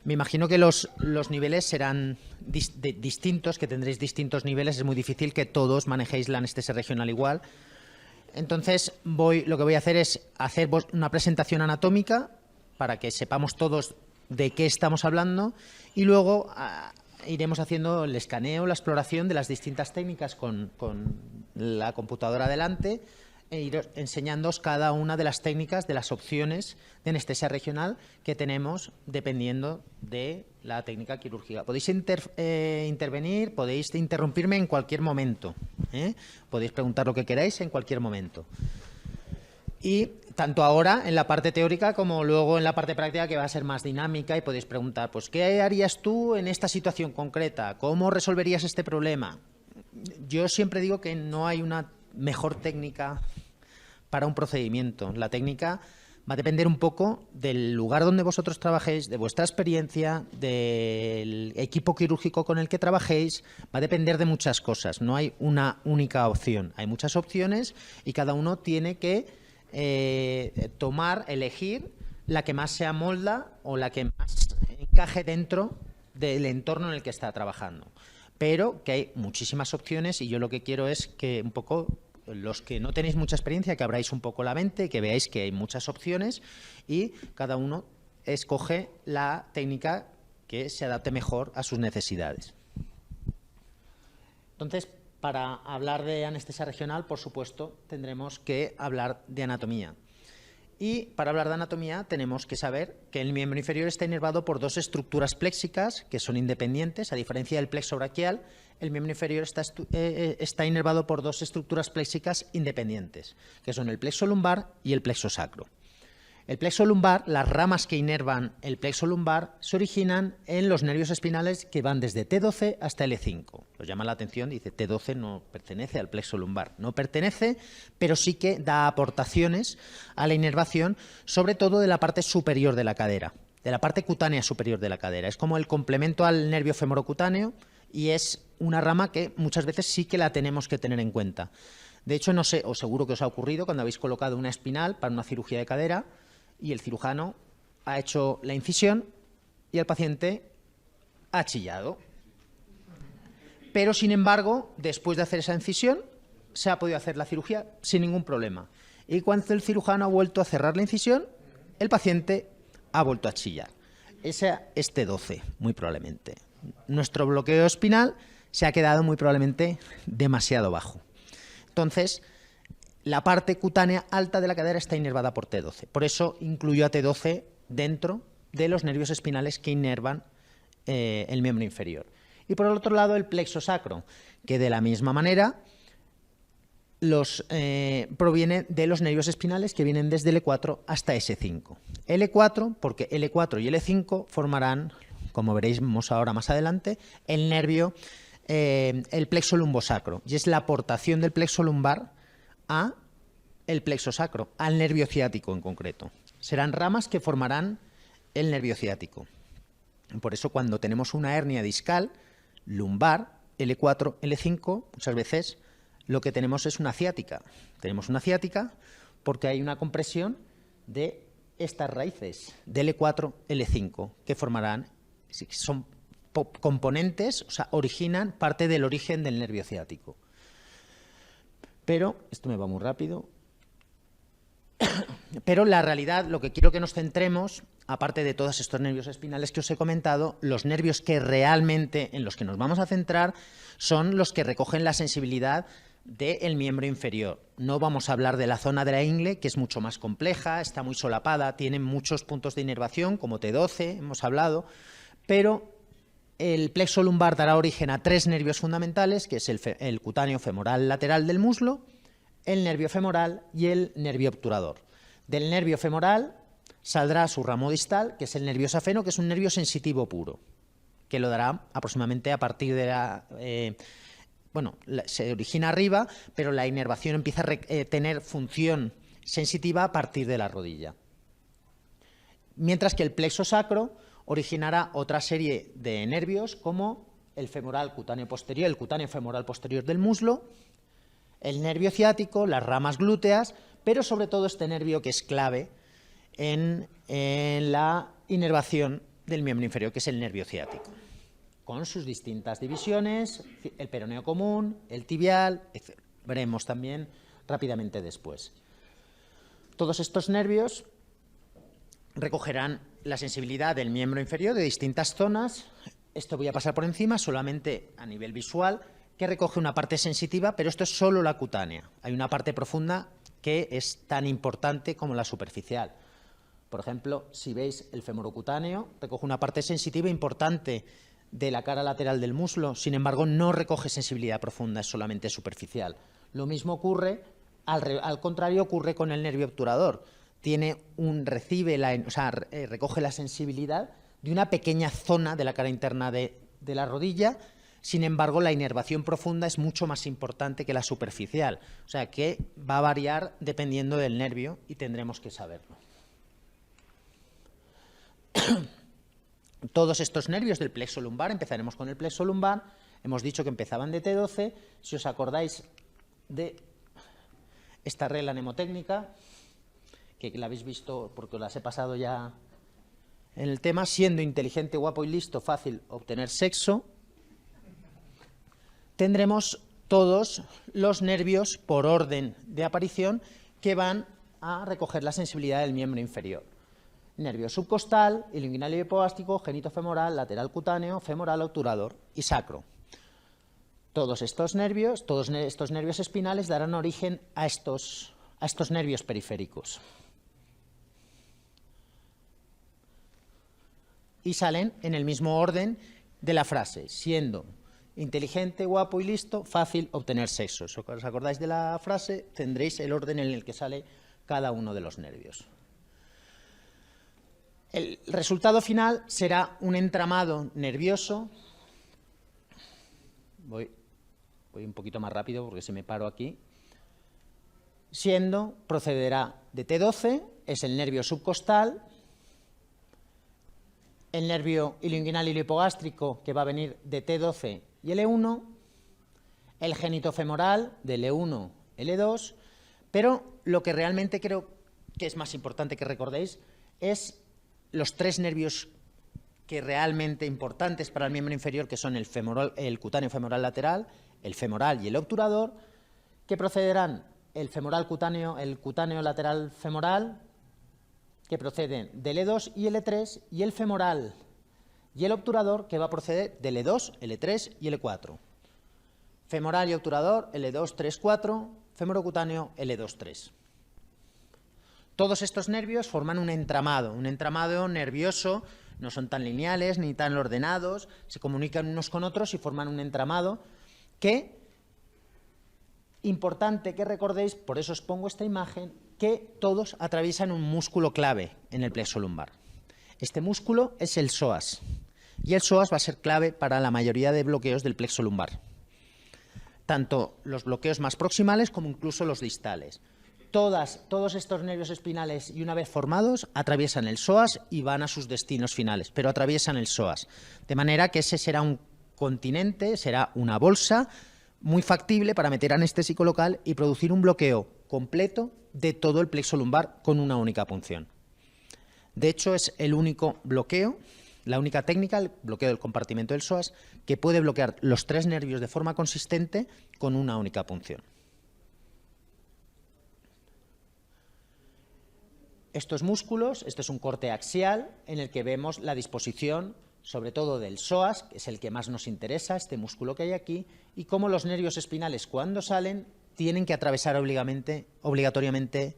Me imagino que los niveles serán distintos, que tendréis distintos niveles. Es muy difícil que todos manejéis la anestesia regional igual. Entonces, lo que voy a hacer es hacer una presentación anatómica para que sepamos todos de qué estamos hablando y luego iremos haciendo el escaneo, la exploración de las distintas técnicas con la computadora delante e ir enseñándoos cada una de las técnicas, de las opciones de anestesia regional que tenemos dependiendo de la técnica quirúrgica. Podéis intervenir, podéis interrumpirme en cualquier momento, podéis preguntar lo que queráis en cualquier momento. Y tanto ahora en la parte teórica como luego en la parte práctica, que va a ser más dinámica, y podéis preguntar, pues, ¿qué harías tú en esta situación concreta? ¿Cómo resolverías este problema? Yo siempre digo que no hay una mejor técnica para un procedimiento. La técnica va a depender un poco del lugar donde vosotros trabajéis, de vuestra experiencia, del equipo quirúrgico con el que trabajéis. Va a depender de muchas cosas. No hay una única opción. Hay muchas opciones y cada uno tiene que elegir la que más se amolda o la que más encaje dentro del entorno en el que está trabajando. Pero que hay muchísimas opciones y yo lo que quiero es que un poco los que no tenéis mucha experiencia, que abráis un poco la mente, que veáis que hay muchas opciones y cada uno escoge la técnica que se adapte mejor a sus necesidades. Entonces, para hablar de anestesia regional, por supuesto, tendremos que hablar de anatomía. Y para hablar de anatomía tenemos que saber que el miembro inferior está inervado por dos estructuras plexicas que son independientes. A diferencia del plexo braquial, el miembro inferior está inervado por dos estructuras plexicas independientes, que son el plexo lumbar y el plexo sacro. El plexo lumbar, las ramas que inervan el plexo lumbar se originan en los nervios espinales que van desde T12 hasta L5. Os llama la atención, dice T12 no pertenece al plexo lumbar. No pertenece, pero sí que da aportaciones a la inervación, sobre todo de la parte superior de la cadera, de la parte cutánea superior de la cadera. Es como el complemento al nervio femorocutáneo y es una rama que muchas veces sí que la tenemos que tener en cuenta. De hecho, no sé, os seguro que os ha ocurrido cuando habéis colocado una espinal para una cirugía de cadera y el cirujano ha hecho la incisión y el paciente ha chillado. Pero, sin embargo, después de hacer esa incisión, se ha podido hacer la cirugía sin ningún problema. Y cuando el cirujano ha vuelto a cerrar la incisión, el paciente ha vuelto a chillar. Ese es T12, muy probablemente. Nuestro bloqueo espinal se ha quedado muy probablemente demasiado bajo. Entonces, la parte cutánea alta de la cadera está inervada por T12. Por eso incluyo a T12 dentro de los nervios espinales que inervan el miembro inferior. Y por el otro lado, el plexo sacro, que de la misma manera proviene de los nervios espinales que vienen desde L4 hasta S5. L4, porque L4 y L5 formarán, como veréis ahora más adelante, el nervio, el plexo lumbosacro. Y es la aportación del plexo lumbar a el plexo sacro, al nervio ciático en concreto. Serán ramas que formarán el nervio ciático. Por eso cuando tenemos una hernia discal lumbar, L4, L5, muchas veces lo que tenemos es una ciática. Tenemos una ciática porque hay una compresión de estas raíces de L4, L5, que formarán, son componentes, o sea, originan parte del origen del nervio ciático. Pero, esto me va muy rápido, pero la realidad, lo que quiero que nos centremos, aparte de todos estos nervios espinales que os he comentado, los nervios que realmente en los que nos vamos a centrar son los que recogen la sensibilidad del miembro inferior. No vamos a hablar de la zona de la ingle, que es mucho más compleja, está muy solapada, tiene muchos puntos de inervación, como T12, hemos hablado, pero el plexo lumbar dará origen a tres nervios fundamentales, que es el cutáneo femoral lateral del muslo, el nervio femoral y el nervio obturador. Del nervio femoral saldrá su ramo distal, que es el nervio safeno, que es un nervio sensitivo puro, que lo dará aproximadamente a partir de la... se origina arriba, pero la inervación empieza a tener función sensitiva a partir de la rodilla. Mientras que el plexo sacro originará otra serie de nervios como el femoral cutáneo posterior, el cutáneo femoral posterior del muslo, el nervio ciático, las ramas glúteas, pero sobre todo este nervio que es clave en la inervación del miembro inferior, que es el nervio ciático, con sus distintas divisiones, el peroneo común, el tibial, etc. Veremos también rápidamente después. Todos estos nervios recogerán la sensibilidad del miembro inferior de distintas zonas. Esto voy a pasar por encima, solamente a nivel visual, que recoge una parte sensitiva, pero esto es solo la cutánea. Hay una parte profunda que es tan importante como la superficial. Por ejemplo, si veis el femorocutáneo, recoge una parte sensitiva importante de la cara lateral del muslo, sin embargo, no recoge sensibilidad profunda, es solamente superficial. Lo mismo ocurre, al contrario, ocurre con el nervio obturador. Recoge la sensibilidad de una pequeña zona de la cara interna de la rodilla. Sin embargo, la inervación profunda es mucho más importante que la superficial, o sea que va a variar dependiendo del nervio y tendremos que saberlo. Todos estos nervios del plexo lumbar, empezaremos con el plexo lumbar, hemos dicho que empezaban de T12, si os acordáis de esta regla mnemotécnica, que la habéis visto porque os las he pasado ya en el tema, siendo inteligente, guapo y listo, fácil obtener sexo, tendremos todos los nervios por orden de aparición que van a recoger la sensibilidad del miembro inferior. Nervio subcostal, ilioinguinal y hipogástrico, genitofemoral, lateral cutáneo, femoral obturador y sacro. Todos estos nervios espinales darán origen a estos nervios periféricos. Y salen en el mismo orden de la frase, siendo inteligente, guapo y listo, fácil obtener sexo. Si os acordáis de la frase, tendréis el orden en el que sale cada uno de los nervios. El resultado final será un entramado nervioso. Voy un poquito más rápido porque se me paro aquí. Procederá de T12, es el nervio subcostal, el nervio ilioinguinal y hipogástrico, que va a venir de T12 y L1, el genitofemoral de L1, L2, pero lo que realmente creo que es más importante que recordéis es los tres nervios que realmente importantes para el miembro inferior, que son el cutáneo femoral lateral, el femoral y el obturador, que procederán el cutáneo lateral femoral, que proceden del E2 y L3, y el femoral y el obturador, que va a proceder del E2, L3 y L4. Femoral y obturador, L2, 3, 4, femorocutáneo, L2, 3. Todos estos nervios forman un entramado nervioso, no son tan lineales ni tan ordenados, se comunican unos con otros y forman un entramado que, importante que recordéis, por eso os pongo esta imagen, que todos atraviesan un músculo clave en el plexo lumbar. Este músculo es el psoas, y el psoas va a ser clave para la mayoría de bloqueos del plexo lumbar, tanto los bloqueos más proximales como incluso los distales. Todos estos nervios espinales, y una vez formados, atraviesan el psoas y van a sus destinos finales, pero atraviesan el psoas. De manera que ese será un continente, será una bolsa muy factible para meter anestésico local y producir un bloqueo completo de todo el plexo lumbar con una única punción. De hecho, es el único bloqueo, la única técnica, el bloqueo del compartimento del psoas, que puede bloquear los tres nervios de forma consistente con una única punción. Estos músculos, este es un corte axial en el que vemos la disposición, sobre todo del psoas, que es el que más nos interesa, este músculo que hay aquí, y cómo los nervios espinales, cuando salen, tienen que atravesar obligatoriamente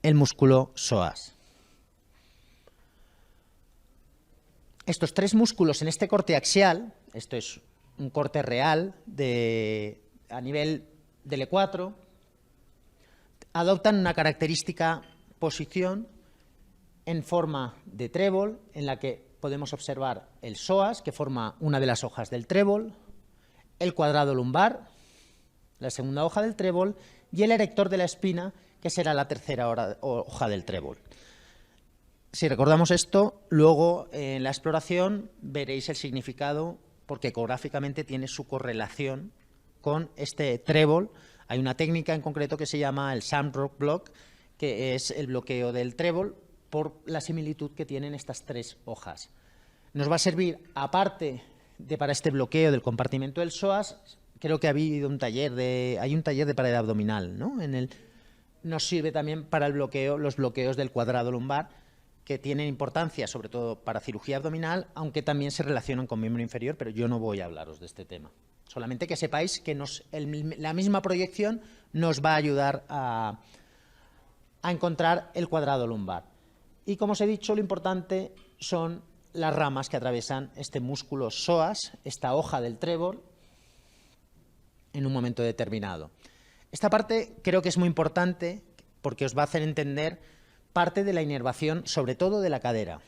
el músculo psoas. Estos tres músculos en este corte axial, esto es un corte real a nivel del E4, adoptan una característica posición en forma de trébol, en la que podemos observar el psoas, que forma una de las hojas del trébol, el cuadrado lumbar, la segunda hoja del trébol, y el erector de la espina, que será la tercera hoja del trébol. Si recordamos esto, luego en la exploración veréis el significado, porque ecográficamente tiene su correlación con este trébol. Hay una técnica en concreto que se llama el Shamrock Block, que es el bloqueo del trébol, por la similitud que tienen estas tres hojas. Nos va a servir, aparte de para este bloqueo del compartimento del psoas, creo que hay un taller de pared abdominal, ¿no? Nos sirve también para los bloqueos del cuadrado lumbar, que tienen importancia sobre todo para cirugía abdominal, aunque también se relacionan con miembro inferior, pero yo no voy a hablaros de este tema. Solamente que sepáis que la misma proyección nos va a ayudar a encontrar el cuadrado lumbar. Y como os he dicho, lo importante son las ramas que atraviesan este músculo psoas, esta hoja del trébol, en un momento determinado. Esta parte creo que es muy importante porque os va a hacer entender parte de la inervación, sobre todo de la cadera.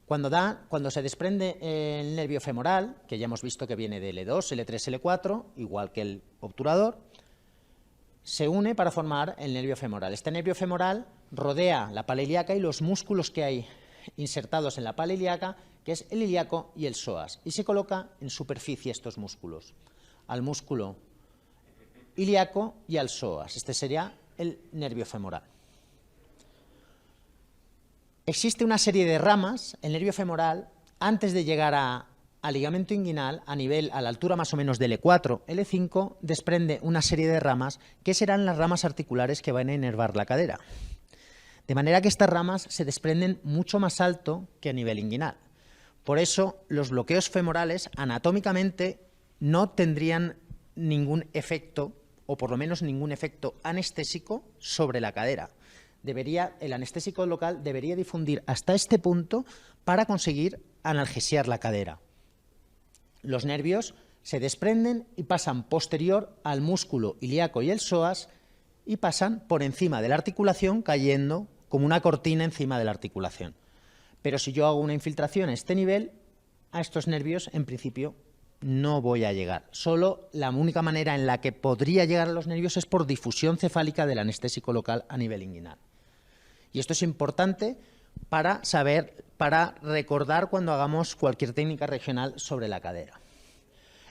Cuando se desprende el nervio femoral, que ya hemos visto que viene de L2, L3, L4, igual que el obturador, se une para formar el nervio femoral. Este nervio femoral rodea la pala ilíaca y los músculos que hay insertados en la pala ilíaca, que es el ilíaco y el psoas, y se coloca en superficie estos músculos, al músculo ilíaco y al psoas. Este sería el nervio femoral. Existe una serie de ramas, el nervio femoral, antes de llegar al ligamento inguinal, a la altura más o menos del L4, L5, desprende una serie de ramas que serán las ramas articulares que van a inervar la cadera. De manera que estas ramas se desprenden mucho más alto que a nivel inguinal. Por eso, los bloqueos femorales anatómicamente no tendrían ningún efecto, o por lo menos ningún efecto anestésico sobre la cadera. El anestésico local debería difundir hasta este punto para conseguir analgesiar la cadera. Los nervios se desprenden y pasan posterior al músculo ilíaco y el psoas y pasan por encima de la articulación, cayendo como una cortina encima de la articulación. Pero si yo hago una infiltración a este nivel, a estos nervios en principio no voy a llegar. Solo la única manera en la que podría llegar a los nervios es por difusión cefálica del anestésico local a nivel inguinal. Y esto es importante para recordar cuando hagamos cualquier técnica regional sobre la cadera.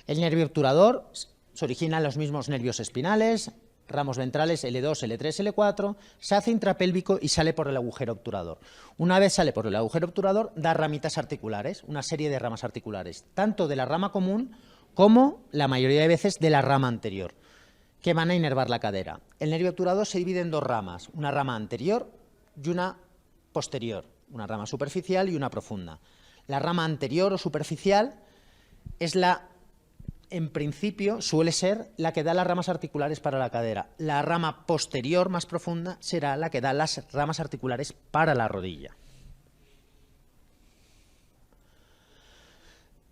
El nervio obturador se origina en los mismos nervios espinales, ramos ventrales L2, L3, L4, se hace intrapélvico y sale por el agujero obturador. Una vez sale por el agujero obturador, da ramitas articulares, una serie de ramas articulares, tanto de la rama común como, la mayoría de veces, de la rama anterior, que van a inervar la cadera. El nervio obturador se divide en dos ramas, una rama anterior y una posterior, una rama superficial y una profunda. La rama anterior o superficial es en principio, suele ser la que da las ramas articulares para la cadera. La rama posterior, más profunda, será la que da las ramas articulares para la rodilla.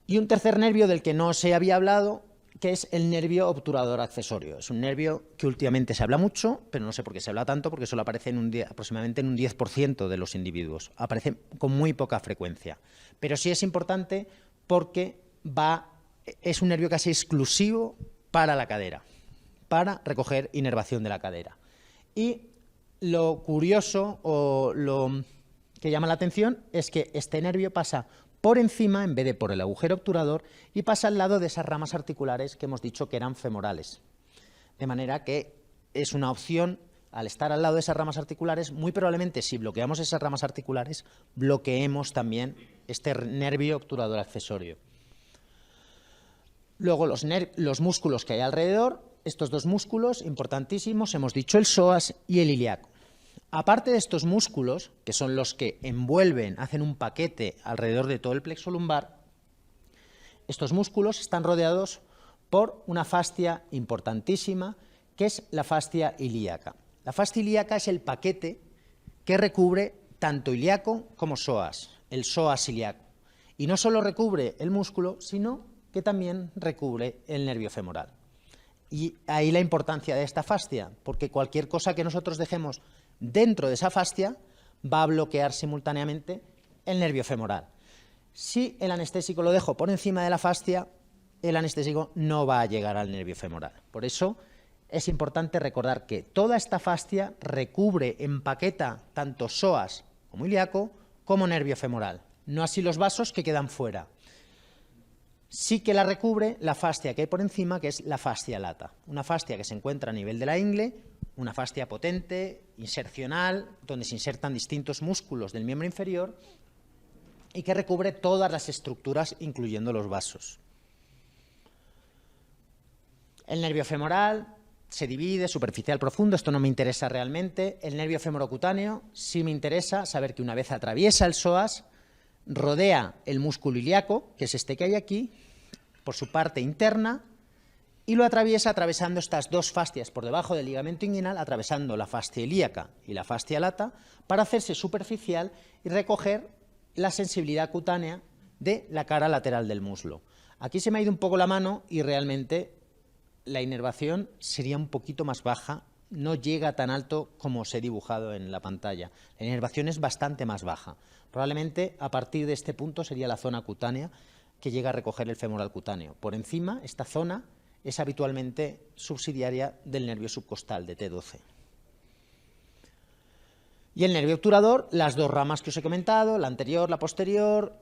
Y un tercer nervio del que no se había hablado, que es el nervio obturador accesorio. Es un nervio que últimamente se habla mucho, pero no sé por qué se habla tanto, porque solo aparece aproximadamente en un 10% de los individuos. Aparece con muy poca frecuencia. Pero sí es importante porque es un nervio casi exclusivo para la cadera, para recoger inervación de la cadera. Y lo curioso o lo que llama la atención es que este nervio pasa por encima en vez de por el agujero obturador y pasa al lado de esas ramas articulares que hemos dicho que eran femorales. De manera que es una opción, al estar al lado de esas ramas articulares, muy probablemente si bloqueamos esas ramas articulares, bloqueemos también este nervio obturador accesorio. Luego los músculos que hay alrededor, estos dos músculos importantísimos, hemos dicho el psoas y el ilíaco. Aparte de estos músculos, que son los que envuelven, hacen un paquete alrededor de todo el plexo lumbar, estos músculos están rodeados por una fascia importantísima, que es la fascia ilíaca. La fascia ilíaca es el paquete que recubre tanto ilíaco como psoas, el psoas ilíaco. Y no solo recubre el músculo, sino que también recubre el nervio femoral. Y ahí la importancia de esta fascia, porque cualquier cosa que nosotros dejemos dentro de esa fascia va a bloquear simultáneamente el nervio femoral. Si el anestésico lo dejo por encima de la fascia, el anestésico no va a llegar al nervio femoral. Por eso es importante recordar que toda esta fascia recubre, empaqueta tanto psoas como ilíaco como nervio femoral, no así los vasos que quedan fuera. sí que la recubre la fascia que hay por encima, que es la fascia lata. Una fascia que se encuentra a nivel de la ingle, una fascia potente, insercional, donde se insertan distintos músculos del miembro inferior y que recubre todas las estructuras, incluyendo los vasos. El nervio femoral se divide, superficial, profundo, esto no me interesa realmente. El nervio femorocutáneo sí me interesa saber que una vez atraviesa el psoas, rodea el músculo ilíaco, que es este que hay aquí, por su parte interna, y lo atraviesa atravesando estas dos fascias por debajo del ligamento inguinal, atravesando la fascia ilíaca y la fascia lata, para hacerse superficial y recoger la sensibilidad cutánea de la cara lateral del muslo. Aquí se me ha ido un poco la mano y realmente la inervación sería un poquito más baja, no llega tan alto como os he dibujado en la pantalla. La inervación es bastante más baja. Probablemente a partir de este punto sería la zona cutánea que llega a recoger el femoral cutáneo. Por encima, esta zona es habitualmente subsidiaria del nervio subcostal de T12. Y el nervio obturador, las dos ramas que os he comentado, la anterior, la posterior,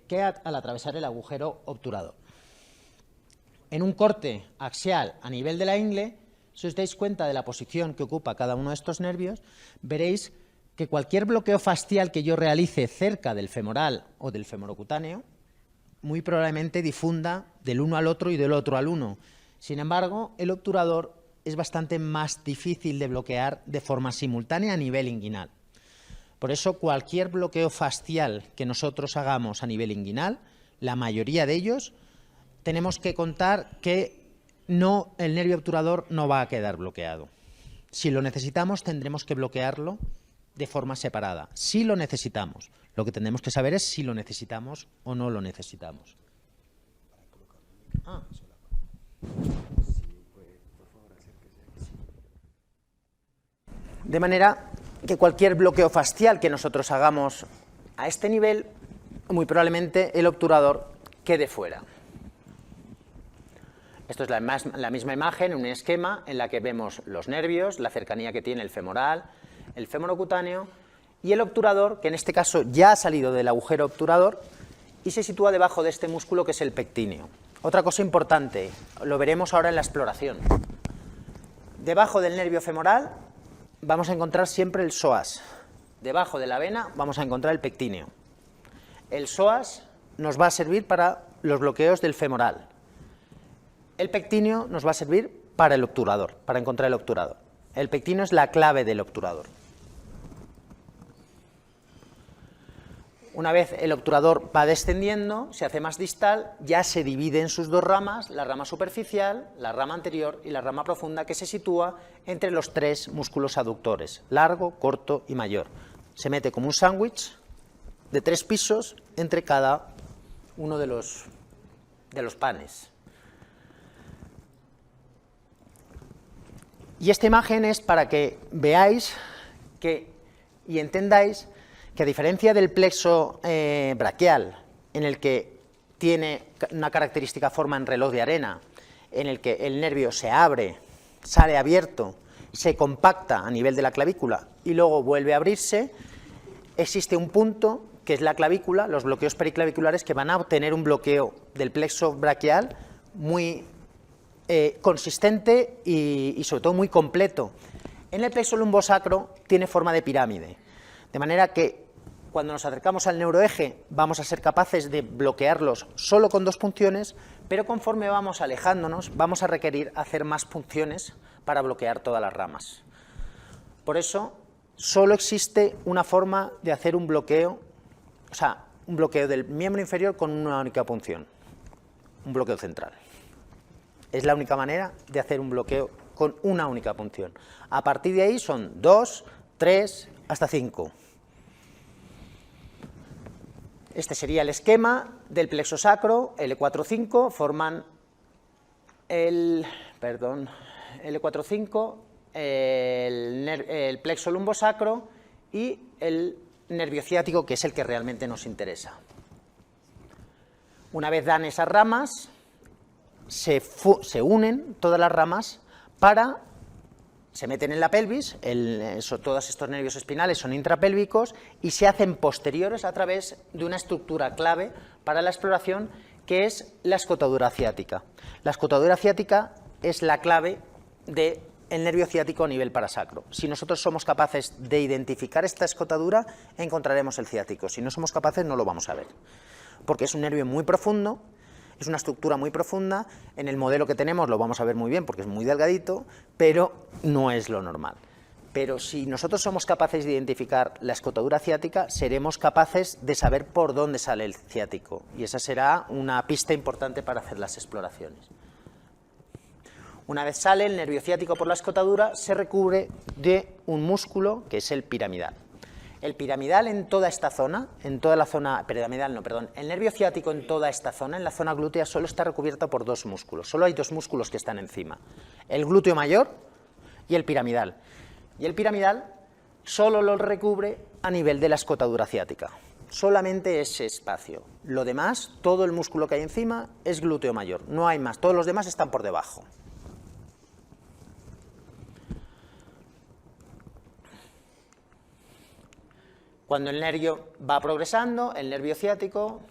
que al atravesar el agujero obturador. En un corte axial a nivel de la ingle, si os dais cuenta de la posición que ocupa cada uno de estos nervios, veréis que cualquier bloqueo fascial que yo realice cerca del femoral o del femorocutáneo, muy probablemente difunda del uno al otro y del otro al uno. Sin embargo, el obturador es bastante más difícil de bloquear de forma simultánea a nivel inguinal. Por eso, cualquier bloqueo fascial que nosotros hagamos a nivel inguinal, la mayoría de ellos, tenemos que contar que el nervio obturador no va a quedar bloqueado. Si lo necesitamos, tendremos que bloquearlo de forma separada. Si lo necesitamos. Lo que tendremos que saber es si lo necesitamos o no lo necesitamos. De manera que cualquier bloqueo fascial que nosotros hagamos a este nivel, muy probablemente el obturador quede fuera. Esto es la misma imagen, un esquema en la que vemos los nervios, la cercanía que tiene el femoral, el femorocutáneo y el obturador, que en este caso ya ha salido del agujero obturador y se sitúa debajo de este músculo que es el pectíneo. Otra cosa importante, lo veremos ahora en la exploración. Debajo del nervio femoral vamos a encontrar siempre el psoas. Debajo de la vena vamos a encontrar el pectíneo. El psoas nos va a servir para los bloqueos del femoral. El pectíneo nos va a servir para el obturador, para encontrar el obturador. El pectíneo es la clave del obturador. Una vez el obturador va descendiendo, se hace más distal, ya se divide en sus dos ramas, la rama superficial, la rama anterior y la rama profunda, que se sitúa entre los tres músculos aductores, largo, corto y mayor. Se mete como un sándwich de 3 pisos entre cada uno de los panes. Y esta imagen es para que veáis y entendáis que a diferencia del plexo braquial, en el que tiene una característica forma en reloj de arena, en el que el nervio se abre, sale abierto, se compacta a nivel de la clavícula y luego vuelve a abrirse, existe un punto que es la clavícula, los bloqueos periclaviculares, que van a obtener un bloqueo del plexo braquial muy consistente y sobre todo muy completo. En el plexo lumbosacro tiene forma de pirámide, de manera que cuando nos acercamos al neuroeje vamos a ser capaces de bloquearlos solo con 2 punciones, pero conforme vamos alejándonos vamos a requerir hacer más punciones para bloquear todas las ramas. Por eso solo existe una forma de hacer un bloqueo, o sea, un bloqueo del miembro inferior con una única punción, un bloqueo central. Es la única manera de hacer un bloqueo con una única punción. A partir de ahí son 2, 3, hasta 5. Este sería el esquema del plexo sacro, L4-5, forman el L4-5, el plexo lumbosacro y el nervio ciático, que es el que realmente nos interesa. Una vez dan esas ramas, se unen todas las ramas se meten en la pelvis, todos estos nervios espinales son intrapélvicos y se hacen posteriores a través de una estructura clave para la exploración, que es la escotadura ciática. La escotadura ciática es la clave del nervio ciático a nivel parasacro. Si nosotros somos capaces de identificar esta escotadura, encontraremos el ciático. Si no somos capaces, no lo vamos a ver, porque es un nervio muy profundo, es una estructura muy profunda. En el modelo que tenemos lo vamos a ver muy bien porque es muy delgadito, pero no es lo normal. Pero si nosotros somos capaces de identificar la escotadura ciática, seremos capaces de saber por dónde sale el ciático, y esa será una pista importante para hacer las exploraciones. Una vez sale el nervio ciático por la escotadura, se recubre de un músculo que es el piramidal. El piramidal en toda esta zona, el nervio ciático en toda esta zona, en la zona glútea, solo está recubierto por dos músculos. Solo hay dos músculos que están encima: el glúteo mayor y el piramidal. Y el piramidal solo lo recubre a nivel de la escotadura ciática. Solamente ese espacio. Lo demás, todo el músculo que hay encima, es glúteo mayor. No hay más. Todos los demás están por debajo. Cuando el nervio va progresando, el nervio ciático,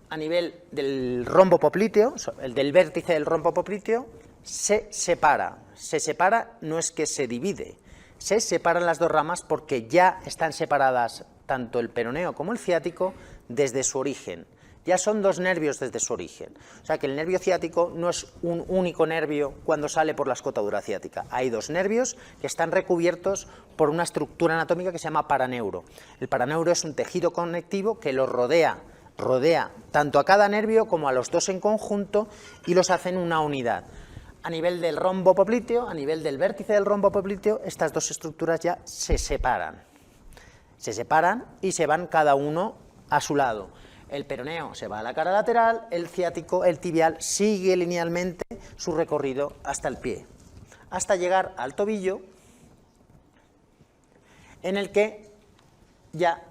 a nivel del rombo popliteo, del vértice del rombo popliteo, se separa. Se separa, no es que se divide, se separan las dos ramas porque ya están separadas tanto el peroneo como el ciático desde su origen. Ya son dos nervios desde su origen. O sea que el nervio ciático no es un único nervio cuando sale por la escotadura ciática. Hay dos nervios que están recubiertos por una estructura anatómica que se llama paraneuro. El paraneuro es un tejido conectivo que los rodea tanto a cada nervio como a los dos en conjunto y los hacen una unidad. A nivel del rombo popliteo, a nivel del vértice del rombo popliteo, estas dos estructuras ya se separan. Se separan y se van cada uno a su lado. El peroneo se va a la cara lateral, el ciático, el tibial, sigue linealmente su recorrido hasta el pie, hasta llegar al tobillo, en el que ya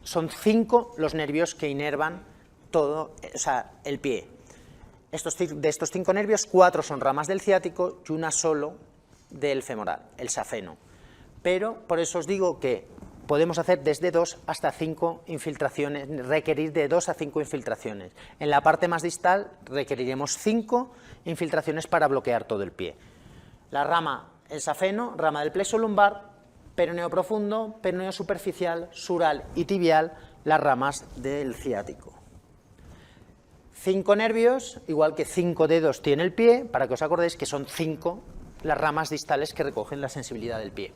son 5 los nervios que inervan todo, el pie. De estos 5 nervios, 4 son ramas del ciático y una solo del femoral, el safeno. Pero por eso os digo que podemos hacer desde 2 hasta 5 infiltraciones, requerir de 2 a 5 infiltraciones. En la parte más distal requeriremos 5 infiltraciones para bloquear todo el pie. La rama, el safeno, rama del plexo lumbar, peroneo profundo, peroneo superficial, sural y tibial, las ramas del ciático. 5 nervios, igual que 5 dedos tiene el pie, para que os acordéis que son 5 las ramas distales que recogen la sensibilidad del pie.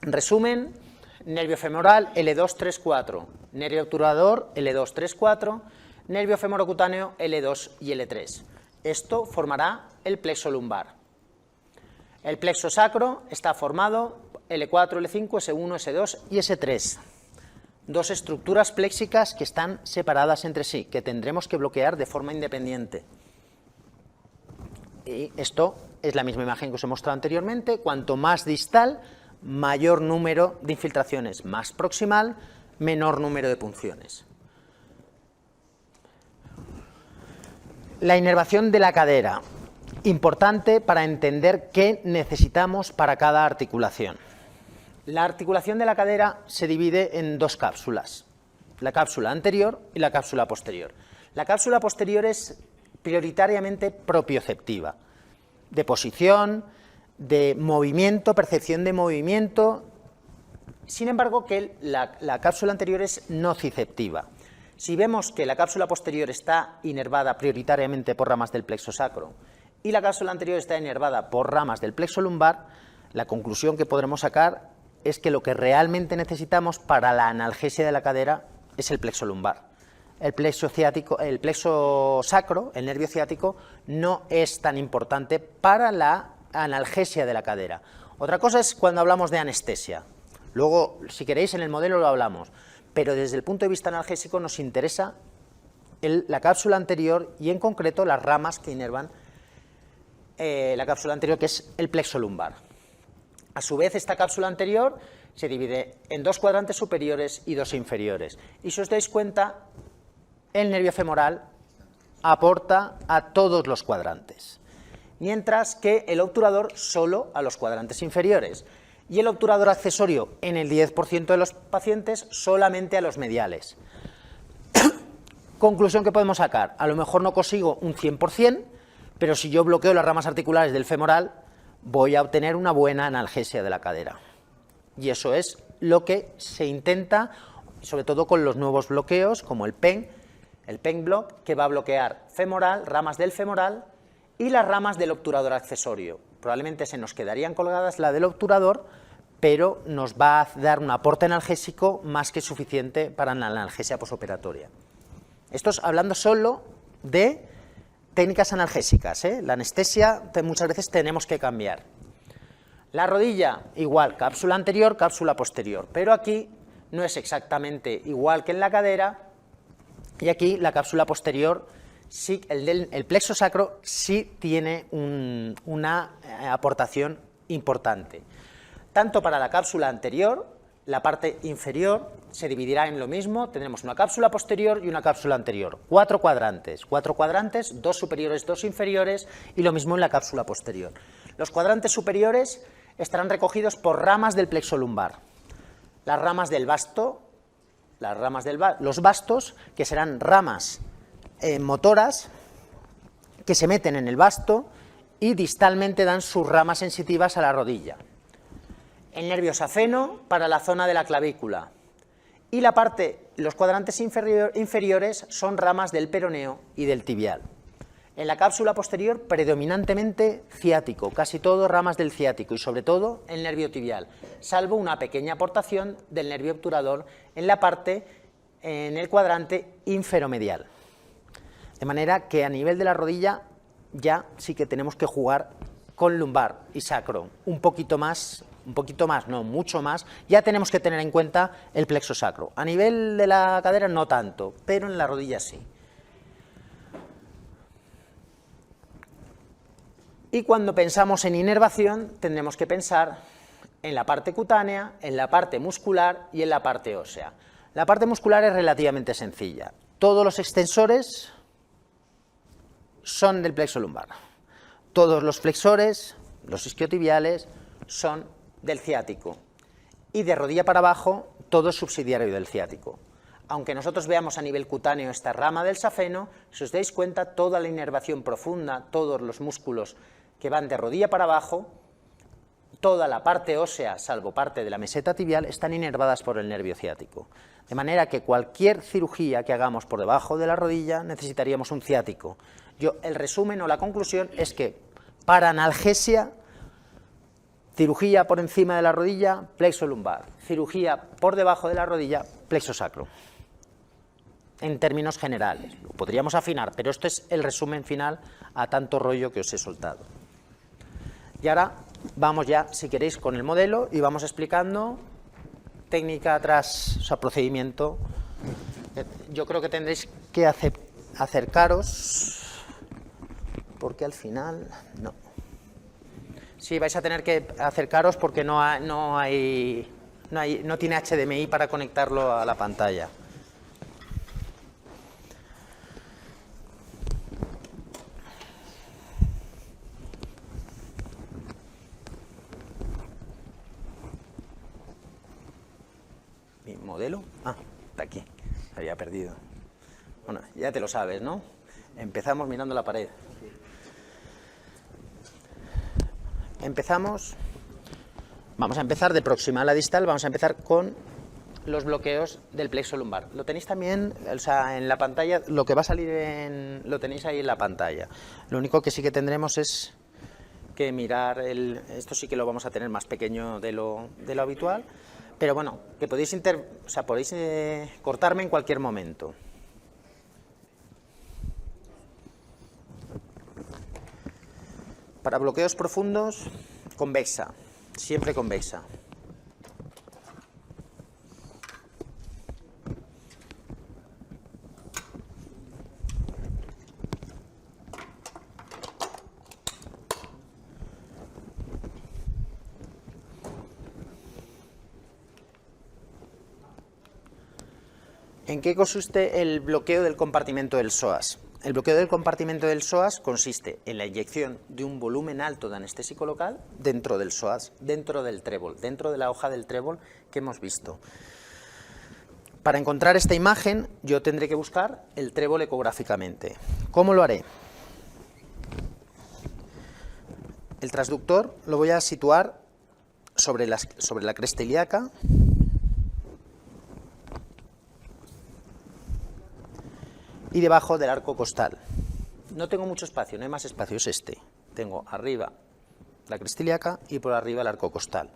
Resumen: nervio femoral L2, 3, 4, nervio obturador L2, 3, 4, nervio femorocutáneo L2 y L3. Esto formará el plexo lumbar. El plexo sacro está formado L4, L5, S1, S2 y S3. 2 estructuras pléxicas que están separadas entre sí, que tendremos que bloquear de forma independiente. Y esto es la misma imagen que os he mostrado anteriormente. Cuanto más distal, mayor número de infiltraciones, más proximal, menor número de punciones. La inervación de la cadera, importante para entender qué necesitamos para cada articulación. La articulación de la cadera se divide en 2 cápsulas, la cápsula anterior y la cápsula posterior. La cápsula posterior es prioritariamente propioceptiva, de posición, de movimiento, percepción de movimiento. Sin embargo, que la cápsula anterior es nociceptiva. Si vemos que la cápsula posterior está inervada prioritariamente por ramas del plexo sacro y la cápsula anterior está inervada por ramas del plexo lumbar, la conclusión que podremos sacar es que lo que realmente necesitamos para la analgesia de la cadera es el plexo lumbar. El plexo sacro, el nervio ciático, no es tan importante para la analgesia de la cadera. Otra cosa es cuando hablamos de anestesia. Luego, si queréis, en el modelo lo hablamos. Pero desde el punto de vista analgésico nos interesa la cápsula anterior y en concreto las ramas que inervan la cápsula anterior, que es el plexo lumbar. A su vez, esta cápsula anterior se divide en 2 cuadrantes superiores y 2 inferiores. Y si os dais cuenta, el nervio femoral aporta a todos los cuadrantes, mientras que el obturador solo a los cuadrantes inferiores. y el obturador accesorio en el 10% de los pacientes solamente a los mediales. Conclusión que podemos sacar, a lo mejor no consigo un 100%, pero si yo bloqueo las ramas articulares del femoral, voy a obtener una buena analgesia de la cadera. Y eso es lo que se intenta, sobre todo con los nuevos bloqueos, como el PEN block, que va a bloquear femoral, ramas del femoral y las ramas del obturador accesorio. Probablemente se nos quedarían colgadas la del obturador, pero nos va a dar un aporte analgésico más que suficiente para la analgesia posoperatoria. Esto es hablando solo de técnicas analgésicas, ¿eh? La anestesia muchas veces tenemos que cambiar. La rodilla, igual, cápsula anterior, cápsula posterior, pero aquí no es exactamente igual que en la cadera, y aquí la cápsula posterior, sí, el plexo sacro sí tiene una aportación importante. Tanto para la cápsula anterior, la parte inferior se dividirá en lo mismo, tendremos una cápsula posterior y una cápsula anterior, 4 cuadrantes, 2 superiores, 2 inferiores, y lo mismo en la cápsula posterior. Los cuadrantes superiores estarán recogidos por ramas del plexo lumbar, las ramas del basto, los bastos, que serán ramas motoras que se meten en el basto y distalmente dan sus ramas sensitivas a la rodilla. El nervio safeno para la zona de la clavícula, y los cuadrantes inferiores son ramas del peroneo y del tibial. En la cápsula posterior predominantemente ciático, casi todo ramas del ciático y sobre todo el nervio tibial, salvo una pequeña aportación del nervio obturador en el cuadrante inferomedial. De manera que a nivel de la rodilla ya sí que tenemos que jugar con lumbar y sacro, un poquito más, no, mucho más, ya tenemos que tener en cuenta el plexo sacro. A nivel de la cadera no tanto, pero en la rodilla sí. Y cuando pensamos en inervación, tendremos que pensar en la parte cutánea, en la parte muscular y en la parte ósea. La parte muscular es relativamente sencilla. Todos los extensores son del plexo lumbar. Todos los flexores, los isquiotibiales, son del ciático. Y de rodilla para abajo, todo es subsidiario del ciático. Aunque nosotros veamos a nivel cutáneo esta rama del safeno, si os dais cuenta, toda la inervación profunda, todos los músculos que van de rodilla para abajo, toda la parte ósea, salvo parte de la meseta tibial, están inervadas por el nervio ciático. De manera que cualquier cirugía que hagamos por debajo de la rodilla necesitaríamos un ciático. El resumen o la conclusión es que para analgesia, cirugía por encima de la rodilla, plexo lumbar. Cirugía por debajo de la rodilla, plexo sacro. En términos generales. Lo podríamos afinar, pero esto es el resumen final a tanto rollo que os he soltado. Y ahora vamos ya, si queréis, con el modelo y vamos explicando técnica tras, procedimiento. Yo creo que tendréis que acercaros, porque al final no. Sí, vais a tener que acercaros porque no tiene HDMI para conectarlo a la pantalla. ¿Mi modelo? Ah, está aquí. Se había perdido. Bueno, ya te lo sabes, ¿no? Empezamos mirando la pared. Vamos a empezar de proximal a distal, vamos a empezar con los bloqueos del plexo lumbar. Lo tenéis también, o sea, en la pantalla, lo que va a salir lo tenéis ahí en la pantalla. Lo único que sí que tendremos es que mirar, esto sí que lo vamos a tener más pequeño de lo habitual, pero bueno, que podéis cortarme en cualquier momento. Para bloqueos profundos, convexa, siempre convexa. ¿En qué consiste el bloqueo del compartimento del psoas? El bloqueo del compartimento del psoas consiste en la inyección de un volumen alto de anestésico local dentro del psoas, dentro del trébol, dentro de la hoja del trébol que hemos visto. Para encontrar esta imagen yo tendré que buscar el trébol ecográficamente. ¿Cómo lo haré? El transductor lo voy a situar sobre la cresta ilíaca y debajo del arco costal. No tengo mucho espacio, no hay más espacio, es este. Tengo arriba la cresta ilíaca y por arriba el arco costal.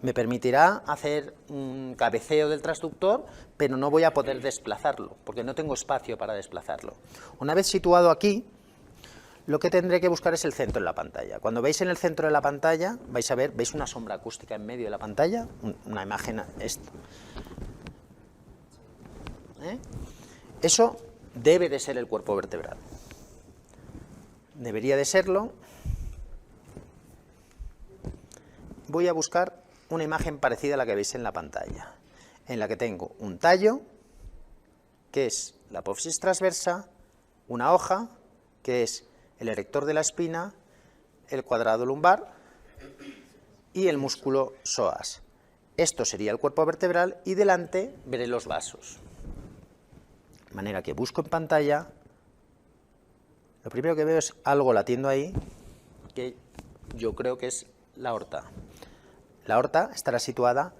Me permitirá hacer un cabeceo del transductor, pero no voy a poder desplazarlo, porque no tengo espacio para desplazarlo. Una vez situado aquí, lo que tendré que buscar es el centro de la pantalla. Cuando veis en el centro de la pantalla, vais a ver, ¿veis una sombra acústica en medio de la pantalla? Una imagen, esto. Eso debe de ser el cuerpo vertebral. Debería de serlo. Voy a buscar una imagen parecida a la que veis en la pantalla, en la que tengo un tallo, que es la apófisis transversa, una hoja, que es el erector de la espina, el cuadrado lumbar y el músculo psoas. Esto sería el cuerpo vertebral y delante veré los vasos. De manera que busco en pantalla, lo primero que veo es algo latiendo ahí, que yo creo que es la aorta. La aorta estará situada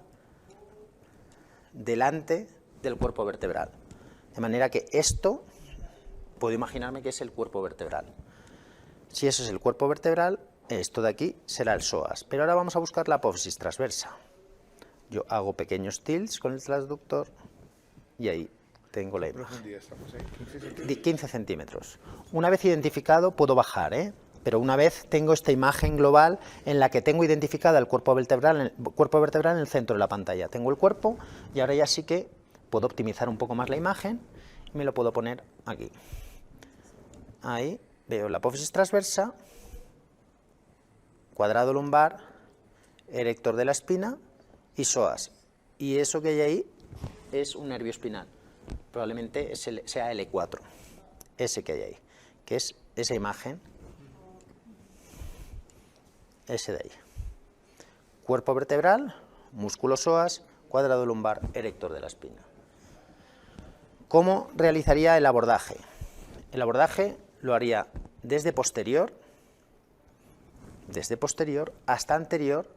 delante del cuerpo vertebral. De manera que esto, puedo imaginarme que es el cuerpo vertebral. Si eso es el cuerpo vertebral, esto de aquí será el psoas. Pero ahora vamos a buscar la apófisis transversa. Yo hago pequeños tilts con el transductor y ahí tengo la imagen. 15 centímetros. Una vez identificado puedo bajar, pero una vez tengo esta imagen global en la que tengo identificada el cuerpo vertebral en el centro de la pantalla. Tengo el cuerpo y ahora ya sí que puedo optimizar un poco más la imagen y me lo puedo poner aquí. Ahí veo la apófisis transversa, cuadrado lumbar, erector de la espina y psoas. Y eso que hay ahí es un nervio espinal. Probablemente sea el E4, ese que hay ahí, que es esa imagen, ese de ahí. Cuerpo vertebral, músculo psoas, cuadrado lumbar, erector de la espina. ¿Cómo realizaría el abordaje? El abordaje lo haría desde posterior hasta anterior,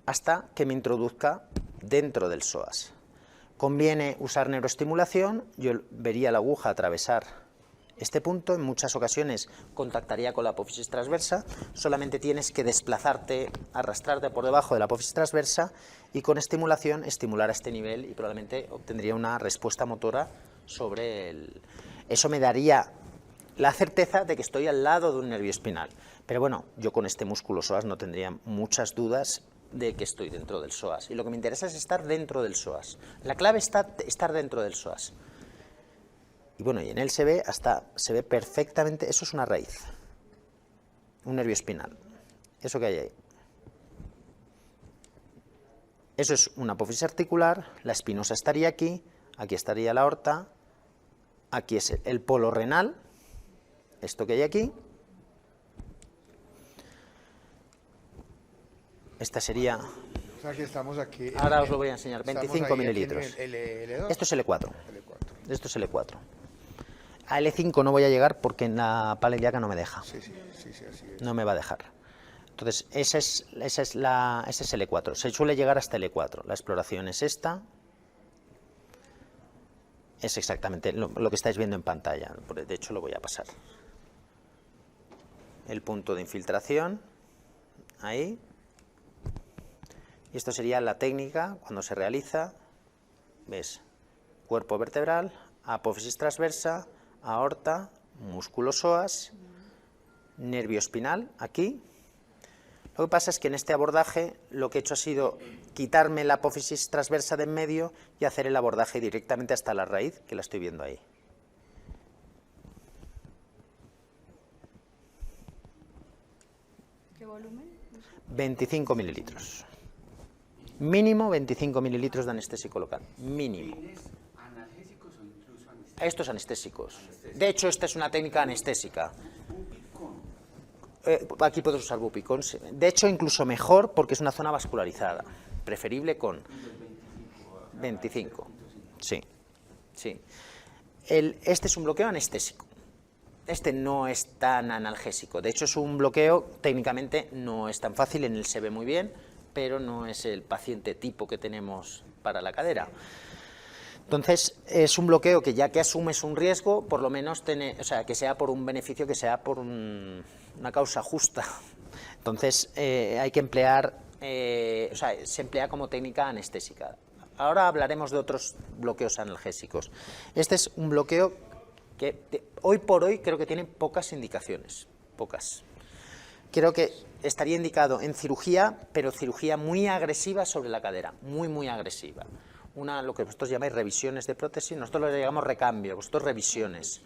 hasta que me introduzca dentro del psoas. Conviene usar neuroestimulación, yo vería la aguja atravesar este punto, en muchas ocasiones contactaría con la apófisis transversa, solamente tienes que desplazarte, arrastrarte por debajo de la apófisis transversa y con estimulación estimular a este nivel y probablemente obtendría una respuesta motora sobre el... Eso me daría la certeza de que estoy al lado de un nervio espinal, pero bueno, yo con este músculo psoas no tendría muchas dudas de que estoy dentro del psoas. Y lo que me interesa es estar dentro del psoas. La clave está estar dentro del psoas. Y bueno, y en él se ve perfectamente, eso es una raíz, un nervio espinal. Eso que hay ahí. Eso es una apófisis articular, la espinosa estaría aquí, aquí estaría la aorta, aquí es el polo renal, esto que hay aquí. Esta sería... O sea que estamos aquí... Ahora os lo voy a enseñar, 25 mililitros. L2. Esto es L4. Esto es L4. A L5 no voy a llegar porque en la pala ilíaca no me deja. Sí, así es. No me va a dejar. Entonces, ese es L4. Se suele llegar hasta L4. La exploración es esta. Es exactamente lo que estáis viendo en pantalla. De hecho, lo voy a pasar. El punto de infiltración. Ahí. Y esto sería la técnica cuando se realiza. ¿Ves? Cuerpo vertebral, apófisis transversa, aorta, músculo psoas, nervio espinal, aquí. Lo que pasa es que en este abordaje lo que he hecho ha sido quitarme la apófisis transversa de en medio y hacer el abordaje directamente hasta la raíz, que la estoy viendo ahí. ¿Qué volumen? 25 mililitros. Mínimo 25 mililitros de anestésico local. Mínimo. Estos anestésicos. De hecho, esta es una técnica anestésica. Aquí puedes usar Bupicon. De hecho, incluso mejor porque es una zona vascularizada. Preferible con 25. Sí, sí. Este es un bloqueo anestésico. Este no es tan analgésico. De hecho, es un bloqueo, técnicamente no es tan fácil, en él se ve muy bien, pero no es el paciente tipo que tenemos para la cadera. Entonces, es un bloqueo que ya que asumes un riesgo, por lo menos, o sea, que sea por un beneficio, que sea por una causa justa. Entonces, hay que emplear, o sea, se emplea como técnica anestésica. Ahora hablaremos de otros bloqueos analgésicos. Este es un bloqueo que hoy por hoy creo que tiene pocas indicaciones, pocas. Creo que estaría indicado en cirugía, pero cirugía muy agresiva sobre la cadera, muy agresiva. Lo que vosotros llamáis revisiones de prótesis, nosotros lo llamamos recambio, vosotros revisiones.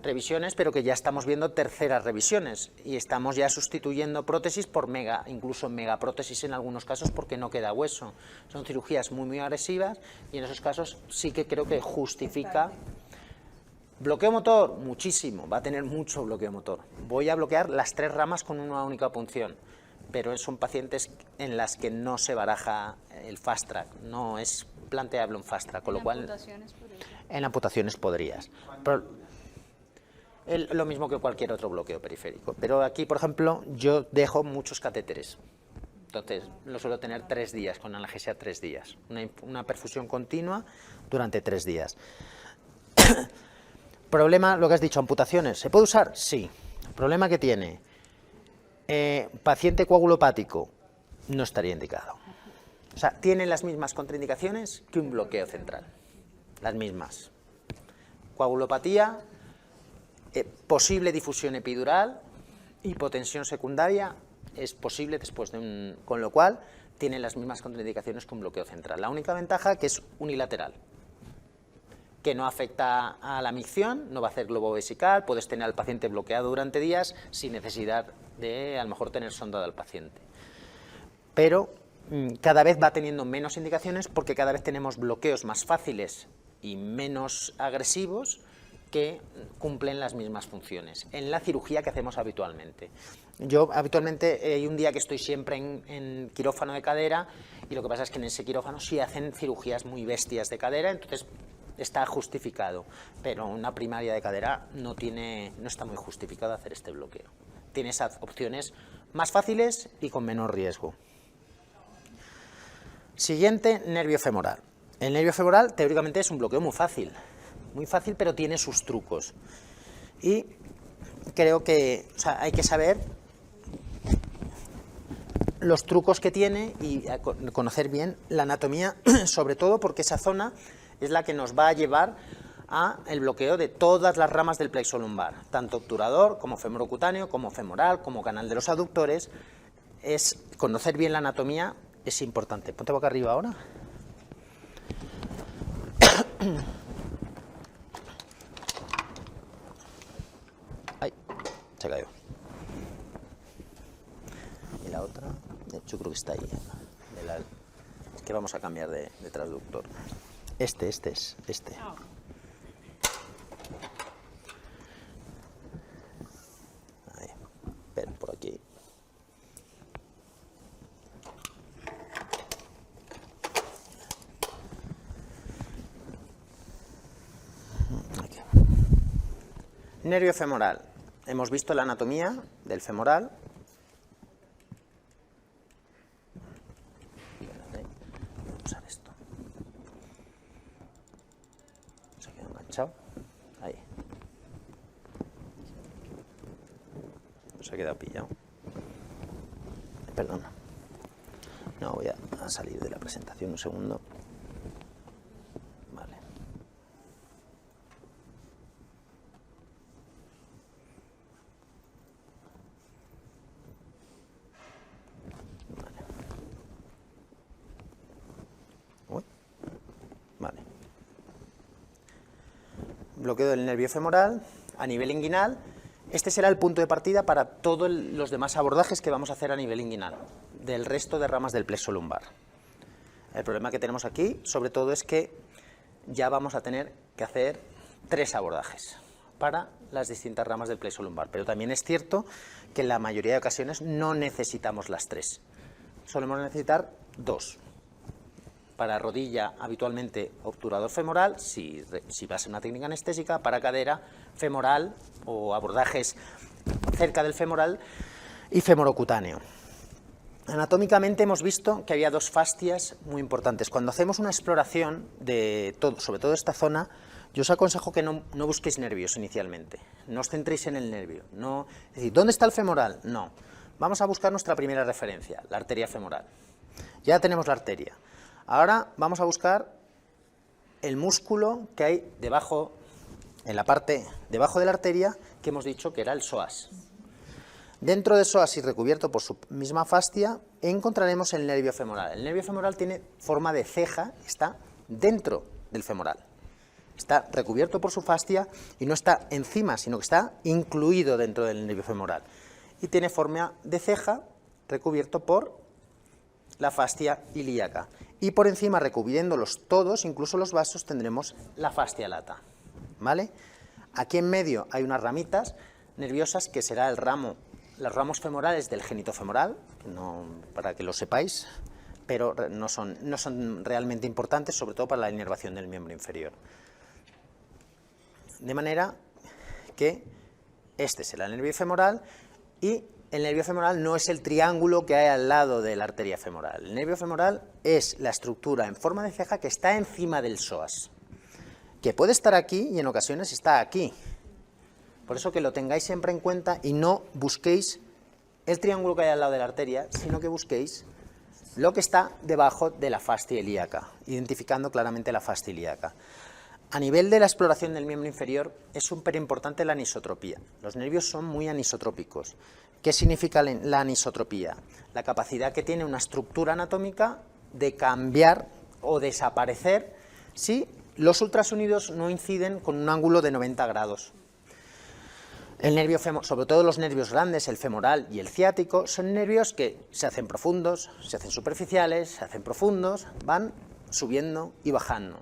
Revisiones, pero que ya estamos viendo terceras revisiones y estamos ya sustituyendo prótesis por incluso megaprótesis en algunos casos porque no queda hueso. Son cirugías muy agresivas y en esos casos sí que creo que justifica. ¿Bloqueo motor? Muchísimo, va a tener mucho bloqueo motor. Voy a bloquear las 3 ramas con una única punción, pero son pacientes en las que no se baraja el fast track, no es planteable un fast track, con lo cual en amputaciones podrías. Pero, lo mismo que cualquier otro bloqueo periférico, pero aquí, por ejemplo, yo dejo muchos catéteres. Entonces, lo suelo tener 3 días, con analgesia 3 días, una perfusión continua durante 3 días. Problema, lo que has dicho, amputaciones. ¿Se puede usar? Sí. Problema que tiene. Paciente coagulopático, no estaría indicado. O sea, tiene las mismas contraindicaciones que un bloqueo central. Las mismas. Coagulopatía, posible difusión epidural, hipotensión secundaria, es posible después de con lo cual tiene las mismas contraindicaciones que un bloqueo central. La única ventaja que es unilateral, que no afecta a la micción, no va a hacer globo vesical, puedes tener al paciente bloqueado durante días sin necesidad de, a lo mejor, tener sondado al paciente. Pero cada vez va teniendo menos indicaciones porque cada vez tenemos bloqueos más fáciles y menos agresivos que cumplen las mismas funciones en la cirugía que hacemos habitualmente. Yo habitualmente hay un día que estoy siempre en quirófano de cadera y lo que pasa es que en ese quirófano sí hacen cirugías muy bestias de cadera, entonces está justificado, pero una primaria de cadera no está muy justificado hacer este bloqueo. Tiene esas opciones más fáciles y con menor riesgo. Siguiente, nervio femoral. El nervio femoral teóricamente es un bloqueo muy fácil, pero tiene sus trucos. Y creo que hay que saber los trucos que tiene y conocer bien la anatomía, sobre todo porque esa zona es la que nos va a llevar a el bloqueo de todas las ramas del plexo lumbar, tanto obturador como femorocutáneo, como femoral, como canal de los aductores. Conocer bien la anatomía es importante. Ponte boca arriba ahora. Ay, se cayó. Y la otra, yo creo que está ahí. Es que vamos a cambiar de transductor. Este. Ahí, ven por aquí. Aquí. Nervio femoral. Hemos visto la anatomía del femoral. Ahí. Se ha quedado pillado. Perdón. No, voy a salir de la presentación un segundo. Vale. Uy. Vale. Bloqueo del nervio femoral a nivel inguinal. Este será el punto de partida para todos los demás abordajes que vamos a hacer a nivel inguinal, del resto de ramas del plexo lumbar. El problema que tenemos aquí, sobre todo, es que ya vamos a tener que hacer 3 abordajes para las distintas ramas del plexo lumbar, pero también es cierto que en la mayoría de ocasiones no necesitamos las 3, solemos necesitar 2. Para rodilla, habitualmente obturador femoral, si va a ser una técnica anestésica; para cadera, femoral o abordajes cerca del femoral y femorocutáneo. Anatómicamente hemos visto que había 2 fascias muy importantes. Cuando hacemos una exploración de todo, sobre todo esta zona, yo os aconsejo que no busquéis nervios inicialmente, no os centréis en el nervio. No, es decir, ¿dónde está el femoral? No. Vamos a buscar nuestra primera referencia, la arteria femoral. Ya tenemos la arteria. Ahora vamos a buscar el músculo que hay debajo, en la parte debajo de la arteria, que hemos dicho que era el psoas. Dentro del psoas y recubierto por su misma fascia, encontraremos el nervio femoral. El nervio femoral tiene forma de ceja, está dentro del femoral. Está recubierto por su fascia y no está encima, sino que está incluido dentro del nervio femoral. Y tiene forma de ceja, recubierto por la fascia ilíaca. Y por encima, recubriéndolos todos, incluso los vasos, tendremos la fascia lata. ¿Vale? Aquí en medio hay unas ramitas nerviosas que será el ramo, los ramos femorales del génito femoral, para que lo sepáis, pero no son realmente importantes, sobre todo para la inervación del miembro inferior. De manera que este será el nervio femoral y el nervio femoral no es el triángulo que hay al lado de la arteria femoral. El nervio femoral es la estructura en forma de ceja que está encima del psoas, que puede estar aquí y en ocasiones está aquí. Por eso que lo tengáis siempre en cuenta y no busquéis el triángulo que hay al lado de la arteria, sino que busquéis lo que está debajo de la fascia ilíaca, identificando claramente la fascia ilíaca. A nivel de la exploración del miembro inferior es súper importante la anisotropía. Los nervios son muy anisotrópicos. ¿Qué significa la anisotropía? La capacidad que tiene una estructura anatómica de cambiar o desaparecer si los ultrasonidos no inciden con un ángulo de 90 grados. El nervio sobre todo los nervios grandes, el femoral y el ciático, son nervios que se hacen profundos, se hacen superficiales, se hacen profundos, van subiendo y bajando.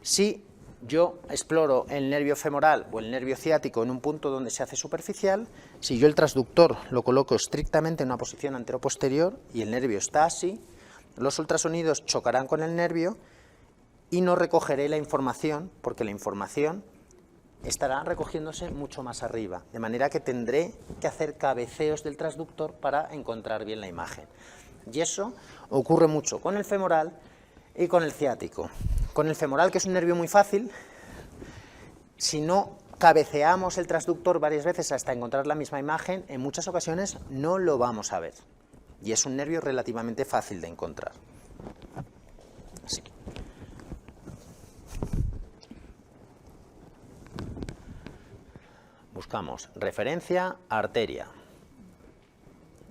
Si yo exploro el nervio femoral o el nervio ciático en un punto donde se hace superficial, si yo el transductor lo coloco estrictamente en una posición anteroposterior y el nervio está así, los ultrasonidos chocarán con el nervio y no recogeré la información, porque la información estará recogiéndose mucho más arriba, de manera que tendré que hacer cabeceos del transductor para encontrar bien la imagen. Y eso ocurre mucho con el femoral y con el ciático. Con el femoral, que es un nervio muy fácil, si no cabeceamos el transductor varias veces hasta encontrar la misma imagen, en muchas ocasiones no lo vamos a ver. Y es un nervio relativamente fácil de encontrar. Así. Buscamos referencia, arteria.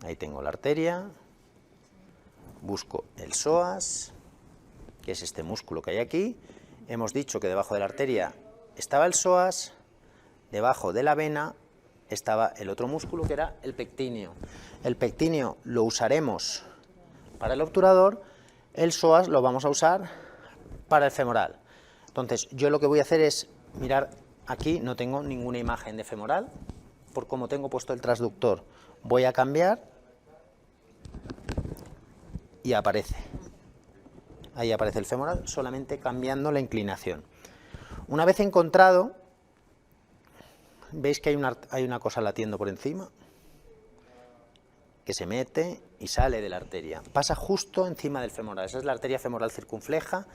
Ahí tengo la arteria. Busco el psoas, que es este músculo que hay aquí. Hemos dicho que debajo de la arteria estaba el psoas, debajo de la vena estaba el otro músculo que era el pectíneo. El pectíneo lo usaremos para el obturador, el psoas lo vamos a usar para el femoral. Entonces yo lo que voy a hacer es mirar aquí, no tengo ninguna imagen de femoral, por cómo tengo puesto el transductor. Voy a cambiar y aparece. Ahí aparece el femoral, solamente cambiando la inclinación. Una vez encontrado, veis que hay una cosa latiendo por encima, que se mete y sale de la arteria. Pasa justo encima del femoral. Esa es la arteria femoral circunfleja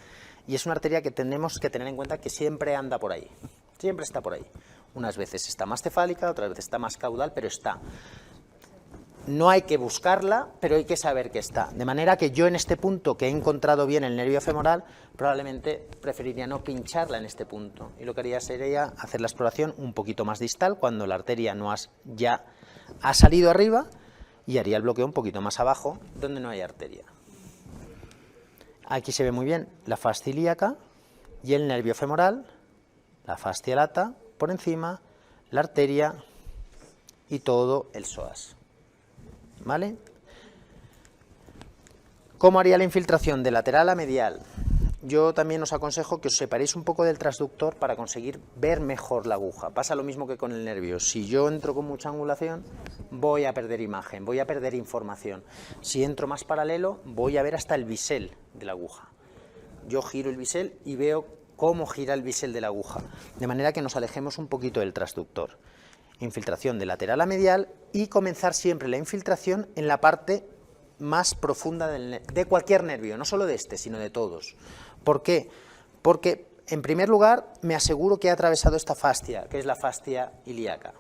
y es una arteria que tenemos que tener en cuenta que siempre anda por ahí. Siempre está por ahí. Unas veces está más cefálica, otras veces está más caudal, pero está. No hay que buscarla, pero hay que saber que está. De manera que yo en este punto, que he encontrado bien el nervio femoral, probablemente preferiría no pincharla en este punto. Y lo que haría sería hacer la exploración un poquito más distal, cuando la arteria ya ha salido arriba, y haría el bloqueo un poquito más abajo, donde no hay arteria. Aquí se ve muy bien la fascia ilíaca y el nervio femoral, la fascia lata por encima, la arteria y todo el psoas. ¿Vale? ¿Cómo haría la infiltración de lateral a medial? yo también os aconsejo que os separéis un poco del transductor para conseguir ver mejor la aguja. Pasa lo mismo que con el nervio. Si yo entro con mucha angulación, voy a perder imagen, voy a perder información. Si entro más paralelo, voy a ver hasta el bisel de la aguja. Yo giro el bisel y veo cómo gira el bisel de la aguja, de manera que nos alejemos un poquito del transductor. Infiltración de lateral a medial y comenzar siempre la infiltración en la parte más profunda de cualquier nervio, no solo de este, sino de todos. ¿Por qué? Porque, en primer lugar, me aseguro que he atravesado esta fascia, que es la fascia ilíaca.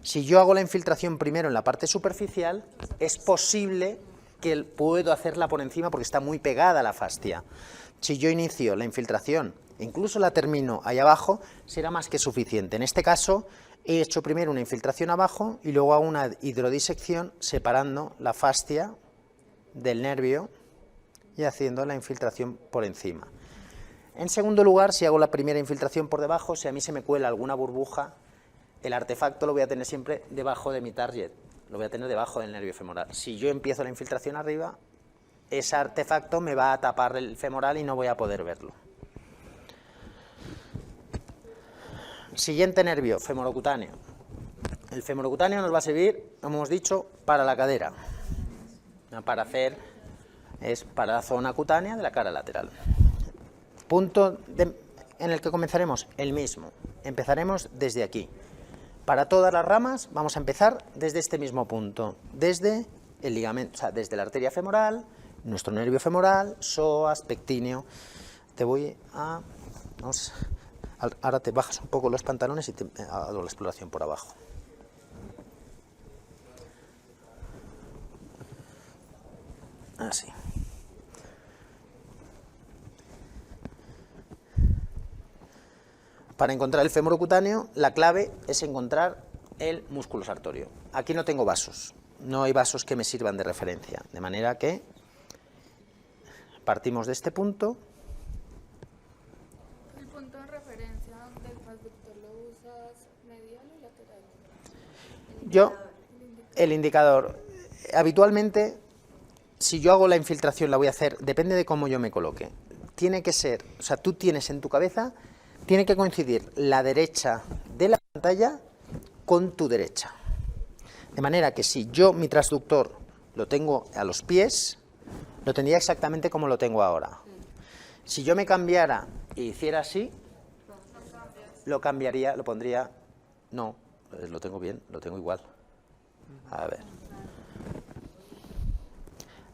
Si yo hago la infiltración primero en la parte superficial, es posible que puedo hacerla por encima porque está muy pegada a la fascia. Si yo inicio la infiltración, incluso la termino ahí abajo, será más que suficiente. En este caso, he hecho primero una infiltración abajo y luego hago una hidrodisección separando la fascia del nervio y haciendo la infiltración por encima. En segundo lugar, si hago la primera infiltración por debajo, si a mí se me cuela alguna burbuja, el artefacto lo voy a tener siempre debajo de mi target, lo voy a tener debajo del nervio femoral. Si yo empiezo la infiltración arriba, ese artefacto me va a tapar el femoral y no voy a poder verlo. Siguiente nervio, femorocutáneo. El femorocutáneo nos va a servir, como hemos dicho, para la cadera. Para la zona cutánea de la cara lateral. Punto en el que comenzaremos, el mismo. Empezaremos desde aquí. Para todas las ramas vamos a empezar desde este mismo punto, desde el ligamento, o sea, desde la arteria femoral, nuestro nervio femoral, psoas, pectíneo. Ahora te bajas un poco los pantalones y te hago la exploración por abajo. Así. Para encontrar el femorocutáneo, la clave es encontrar el músculo sartorio. Aquí no tengo vasos, no hay vasos que me sirvan de referencia, de manera que partimos de este punto. ¿El punto de referencia del transductor lo usas medial o lateral? El indicador. Habitualmente, si yo hago la infiltración, la voy a hacer, depende de cómo yo me coloque. Tiene que ser, o sea, tú tienes en tu cabeza, tiene que coincidir la derecha de la pantalla con tu derecha. De manera que si yo mi transductor lo tengo a los pies, lo tendría exactamente como lo tengo ahora. Si yo me cambiara e hiciera así, lo cambiaría, lo pondría... No, lo tengo bien, lo tengo igual. A ver.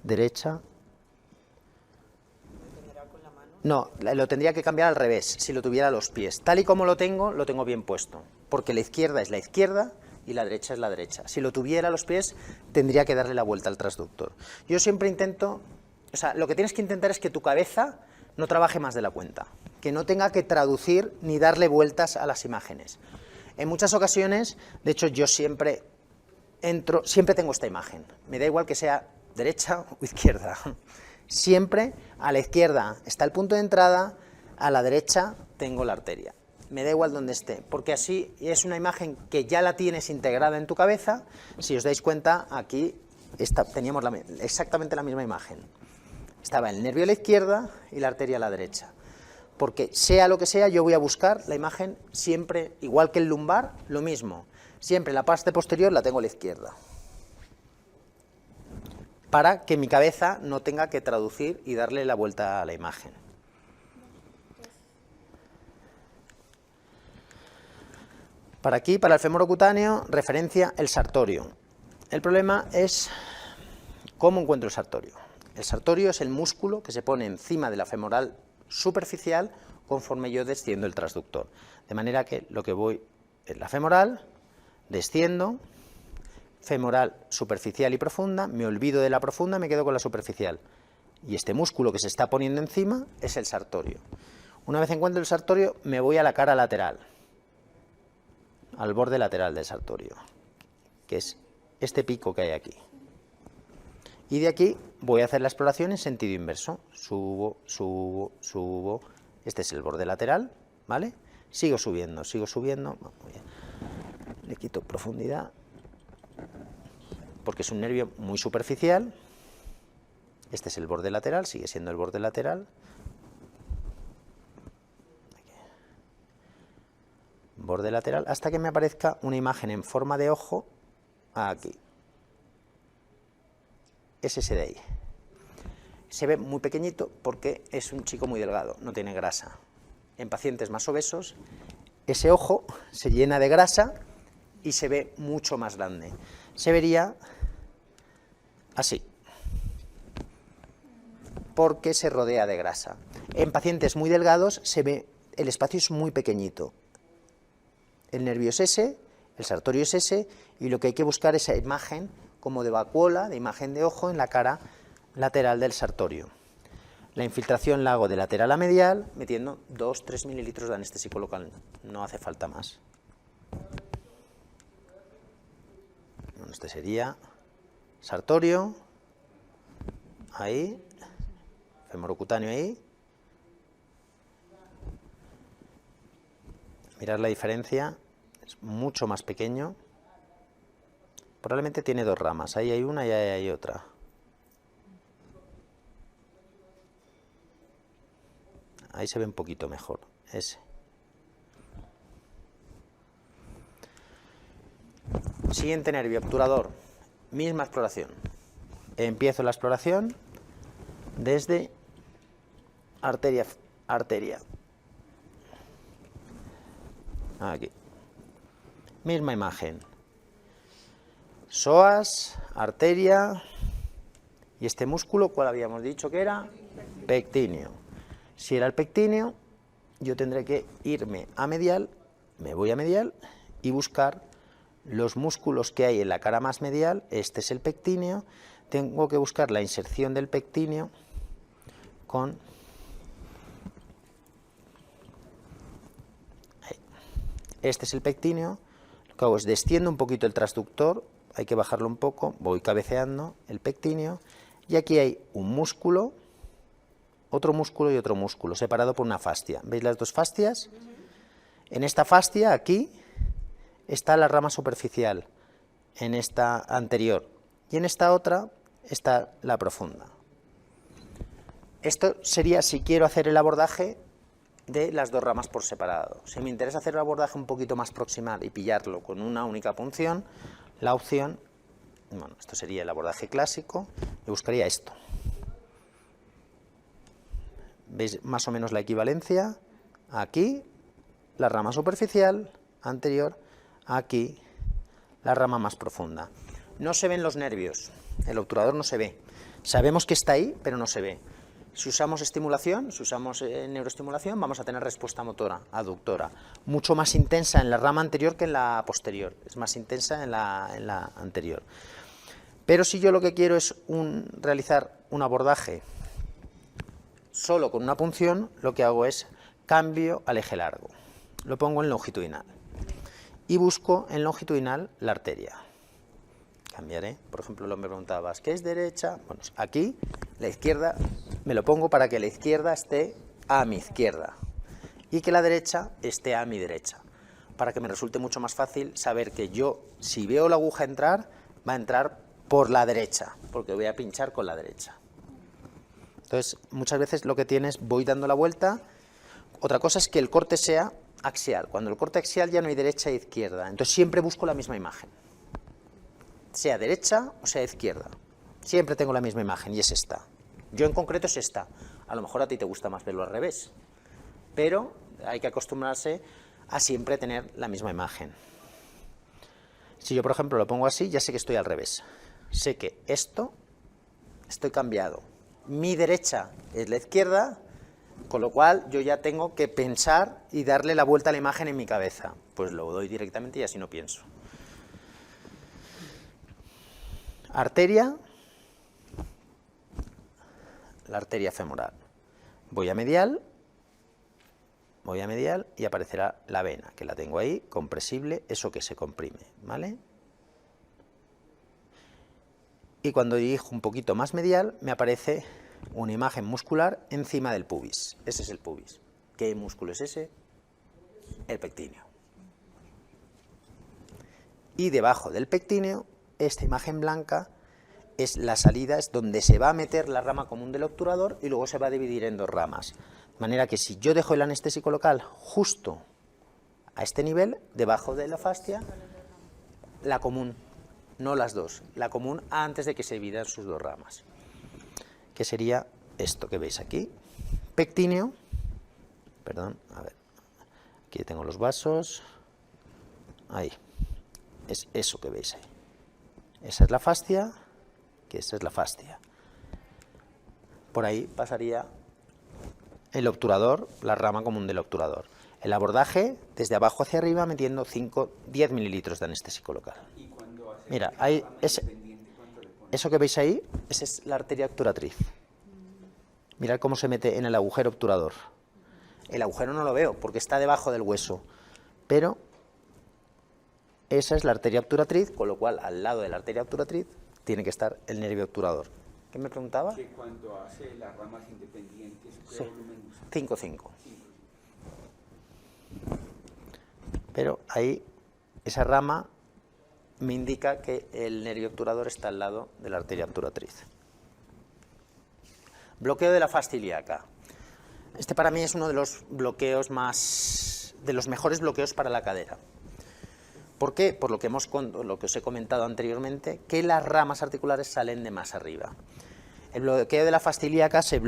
Derecha. No, lo tendría que cambiar al revés, si lo tuviera a los pies. Tal y como lo tengo bien puesto. Porque la izquierda es la izquierda y la derecha es la derecha. Si lo tuviera a los pies, tendría que darle la vuelta al transductor. Yo siempre intento... O sea, lo que tienes que intentar es que tu cabeza no trabaje más de la cuenta. Que no tenga que traducir ni darle vueltas a las imágenes. En muchas ocasiones, de hecho, yo siempre tengo esta imagen. Me da igual que sea derecha o izquierda. Siempre a la izquierda está el punto de entrada, a la derecha tengo la arteria. Me da igual donde esté, porque así es una imagen que ya la tienes integrada en tu cabeza. Si os dais cuenta, aquí teníamos exactamente la misma imagen. Estaba el nervio a la izquierda y la arteria a la derecha. Porque sea lo que sea, yo voy a buscar la imagen siempre, igual que el lumbar, lo mismo. Siempre la parte posterior la tengo a la izquierda. Para que mi cabeza no tenga que traducir y darle la vuelta a la imagen. Para aquí, para el femorocutáneo, referencia el sartorio. El problema es cómo encuentro el sartorio. El sartorio es el músculo que se pone encima de la femoral superficial conforme yo desciendo el transductor. De manera que lo que voy es la femoral, desciendo, femoral superficial y profunda, me olvido de la profunda, me quedo con la superficial. Y este músculo que se está poniendo encima es el sartorio. Una vez encuentro el sartorio, me voy a la cara lateral, al borde lateral del sartorio, que es este pico que hay aquí. Y de aquí voy a hacer la exploración en sentido inverso. Subo, subo, subo. Este es el borde lateral, ¿vale? Sigo subiendo. Le quito profundidad, porque es un nervio muy superficial. Este es el borde lateral, sigue siendo el borde lateral. borde lateral, hasta que me aparezca una imagen en forma de ojo aquí. Es ese de ahí. Se ve muy pequeñito porque es un chico muy delgado, no tiene grasa. En pacientes más obesos, ese ojo se llena de grasa y se ve mucho más grande. Se vería así, porque se rodea de grasa. En pacientes muy delgados se ve, el espacio es muy pequeñito. El nervio es ese, el sartorio es ese, y lo que hay que buscar es esa imagen como de vacuola, de imagen de ojo en la cara lateral del sartorio. La infiltración la hago de lateral a medial, metiendo 2-3 mililitros de anestésico local, no hace falta más. Bueno, este sería sartorio, ahí, femorocutáneo ahí. Mirad la diferencia, es mucho más pequeño. Probablemente tiene dos ramas, ahí hay una y ahí hay otra. Ahí se ve un poquito mejor, ese. Siguiente nervio, obturador. Misma exploración. Empiezo la exploración desde arteria. Aquí. Misma imagen. Psoas, arteria. Y este músculo, ¿cuál habíamos dicho que era? Pectíneo. Si era el pectíneo, yo tendré que irme a medial, me voy a medial y buscar los músculos que hay en la cara más medial. Este es el pectíneo, tengo que buscar la inserción del pectíneo con... Este es el pectíneo, lo que hago es desciendo un poquito el transductor, hay que bajarlo un poco, voy cabeceando el pectíneo y aquí hay un músculo, otro músculo y otro músculo, separado por una fascia. ¿Veis las dos fascias? En esta fascia, aquí, está la rama superficial, en esta anterior, y en esta otra está la profunda. Esto sería si quiero hacer el abordaje de las dos ramas por separado. Si me interesa hacer el abordaje un poquito más proximal y pillarlo con una única punción, la opción, bueno, esto sería el abordaje clásico, y buscaría esto. ¿Veis más o menos la equivalencia? Aquí, la rama superficial, anterior, aquí, la rama más profunda. No se ven los nervios, el obturador no se ve. Sabemos que está ahí, pero no se ve. Si usamos estimulación, si usamos neuroestimulación, vamos a tener respuesta motora, aductora, mucho más intensa en la rama anterior que en la posterior, es más intensa en la anterior. Pero si yo lo que quiero es realizar un abordaje solo con una punción, lo que hago es cambio al eje largo. Lo pongo en longitudinal y busco en longitudinal la arteria. Cambiaré, por ejemplo, me preguntabas, ¿qué es derecha? Bueno, aquí, la izquierda, me lo pongo para que la izquierda esté a mi izquierda y que la derecha esté a mi derecha, para que me resulte mucho más fácil saber que yo, si veo la aguja entrar, va a entrar por la derecha, porque voy a pinchar con la derecha. Entonces, muchas veces lo que tienes, voy dando la vuelta. Otra cosa es que el corte sea axial. Cuando el corte axial ya no hay derecha e izquierda. Entonces siempre busco la misma imagen. Sea derecha o sea izquierda. Siempre tengo la misma imagen y es esta. Yo en concreto es esta. A lo mejor a ti te gusta más verlo al revés. Pero hay que acostumbrarse a siempre tener la misma imagen. Si yo, por ejemplo, lo pongo así, ya sé que estoy al revés. Sé que esto, estoy cambiado. Mi derecha es la izquierda, con lo cual yo ya tengo que pensar y darle la vuelta a la imagen en mi cabeza. Pues lo doy directamente y así no pienso. Arteria, la arteria femoral. Voy a medial y aparecerá la vena, que la tengo ahí, compresible, eso que se comprime, ¿vale? Y cuando dirijo un poquito más medial, me aparece una imagen muscular encima del pubis. Ese es el pubis. ¿Qué músculo es ese? El pectíneo. Y debajo del pectíneo, esta imagen blanca es la salida, es donde se va a meter la rama común del obturador y luego se va a dividir en dos ramas. De manera que si yo dejo el anestésico local justo a este nivel, debajo de la fascia, la común, no las dos, la común antes de que se dividan sus dos ramas, que sería esto que veis aquí, pectíneo, perdón, a ver, aquí tengo los vasos, ahí, es eso que veis ahí, esa es la fascia, que esa es la fascia, por ahí pasaría el obturador, la rama común del obturador. El abordaje, desde abajo hacia arriba, metiendo 10 mililitros de anestésico local. Mira, ahí, eso que veis ahí, esa es la arteria obturatriz. Mirad cómo se mete en el agujero obturador. El agujero no lo veo, porque está debajo del hueso, pero esa es la arteria obturatriz, con lo cual, al lado de la arteria obturatriz, tiene que estar el nervio obturador. ¿Qué me preguntaba? Que cuando hace las ramas independientes, ¿qué Sí. volumen usa? 5,5. Pero ahí, esa rama me indica que el nervio obturador está al lado de la arteria obturatriz. Bloqueo de la fascia ilíaca. Este para mí es uno de los bloqueos de los mejores bloqueos para la cadera. ¿Por qué? Por lo que os he comentado anteriormente, que las ramas articulares salen de más arriba. El bloqueo de la fascia ilíaca se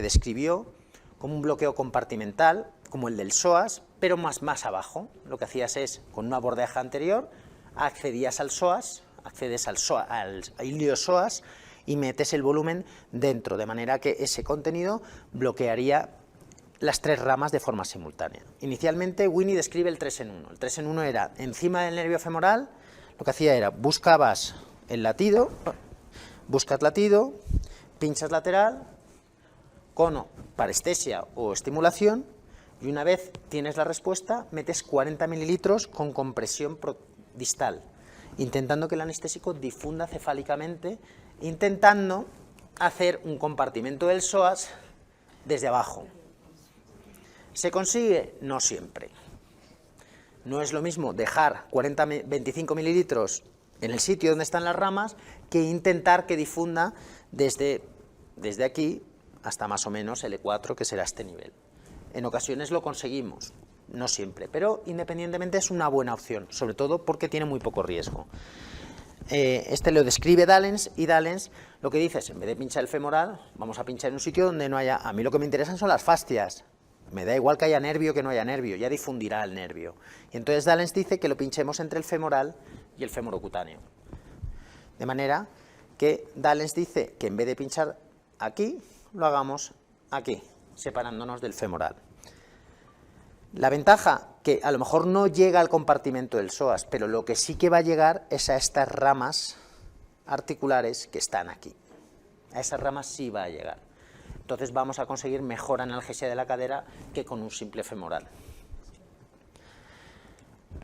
describió como un bloqueo compartimental, como el del psoas, pero más abajo. Lo que hacías es, con una bordeja anterior, accedías al psoas, accedes al iliosoas y metes el volumen dentro, de manera que ese contenido bloquearía las tres ramas de forma simultánea. Inicialmente Winnie describe el 3 en 1. El 3 en 1 era encima del nervio femoral, lo que hacía era buscabas el latido, buscas latido, pinchas lateral, cono, parestesia o estimulación, y una vez tienes la respuesta, metes 40 mililitros con compresión distal, intentando que el anestésico difunda cefálicamente, intentando hacer un compartimento del psoas desde abajo. ¿Se consigue? No siempre. No es lo mismo dejar 25 mililitros en el sitio donde están las ramas que intentar que difunda desde aquí hasta más o menos el E4, que será este nivel. En ocasiones lo conseguimos, no siempre, pero independientemente es una buena opción, sobre todo porque tiene muy poco riesgo. Este lo describe Dallens, y Dallens lo que dice es, en vez de pinchar el femoral, vamos a pinchar en un sitio donde no haya... A mí lo que me interesan son las fascias. Me da igual que haya nervio que no haya nervio, ya difundirá el nervio. Y entonces Dallens dice que lo pinchemos entre el femoral y el femorocutáneo. De manera que Dallens dice que en vez de pinchar aquí, lo hagamos aquí, separándonos del femoral. La ventaja, que a lo mejor no llega al compartimento del psoas, pero lo que sí que va a llegar es a estas ramas articulares que están aquí. A esas ramas sí va a llegar. Entonces vamos a conseguir mejor analgesia de la cadera que con un simple femoral.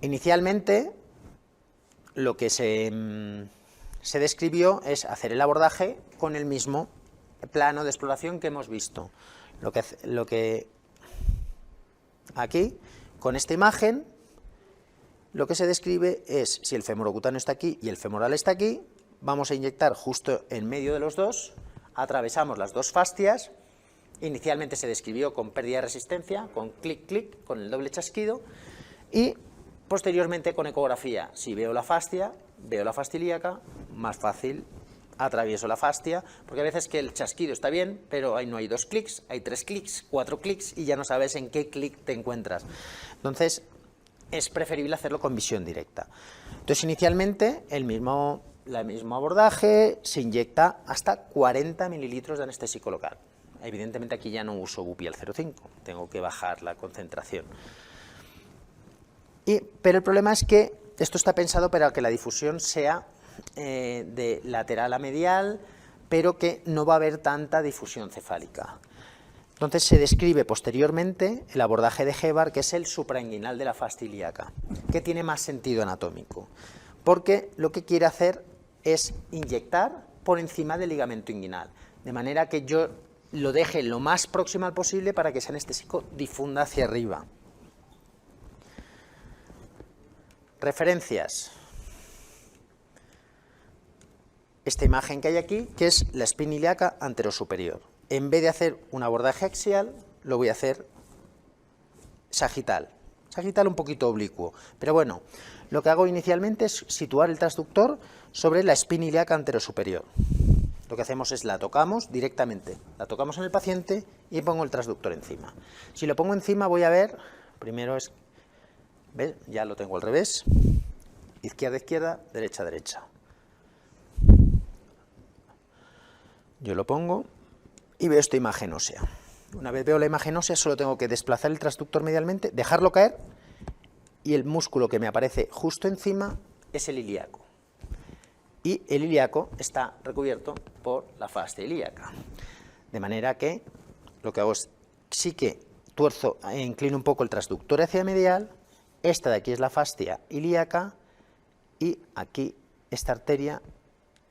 Inicialmente, lo que se describió es hacer el abordaje con el mismo plano de exploración que hemos visto. Lo que aquí, con esta imagen, lo que se describe es, si el femorocutáneo está aquí y el femoral está aquí, vamos a inyectar justo en medio de los dos, atravesamos las dos fascias. Inicialmente se describió con pérdida de resistencia, con clic-clic, con el doble chasquido, y posteriormente con ecografía. Si veo la fascia ilíaca, más fácil atravieso la fascia, porque a veces que el chasquido está bien, pero ahí no hay 2 clics, hay 3 clics, 4 clics, y ya no sabes en qué clic te encuentras. Entonces, es preferible hacerlo con visión directa. Entonces, inicialmente, el mismo abordaje, se inyecta hasta 40 mililitros de anestésico local. Evidentemente, aquí ya no uso Bupial 0,5, tengo que bajar la concentración. Pero el problema es que esto está pensado para que la difusión sea de lateral a medial, pero que no va a haber tanta difusión cefálica. Entonces se describe posteriormente el abordaje de Hebar, que es el suprainguinal de la fascia ilíaca, que tiene más sentido anatómico, porque lo que quiere hacer es inyectar por encima del ligamento inguinal, de manera que yo lo deje lo más proximal posible para que ese anestésico difunda hacia arriba. Referencias. Esta imagen que hay aquí, que es la espina ilíaca anterosuperior. En vez de hacer un abordaje axial, lo voy a hacer sagital. Sagital un poquito oblicuo, pero bueno, lo que hago inicialmente es situar el transductor sobre la espina ilíaca anterosuperior. Lo que hacemos es la tocamos directamente, la tocamos en el paciente y pongo el transductor encima. Si lo pongo encima voy a ver, primero es, ¿ves? Ya lo tengo al revés, izquierda, izquierda, derecha, derecha. Yo lo pongo y veo esta imagen ósea. Una vez veo la imagen ósea, solo tengo que desplazar el transductor medialmente, dejarlo caer, y el músculo que me aparece justo encima es el ilíaco. Y el ilíaco está recubierto por la fascia ilíaca. De manera que lo que hago es, sí que tuerzo e inclino un poco el transductor hacia medial, esta de aquí es la fascia ilíaca, y aquí, esta arteria,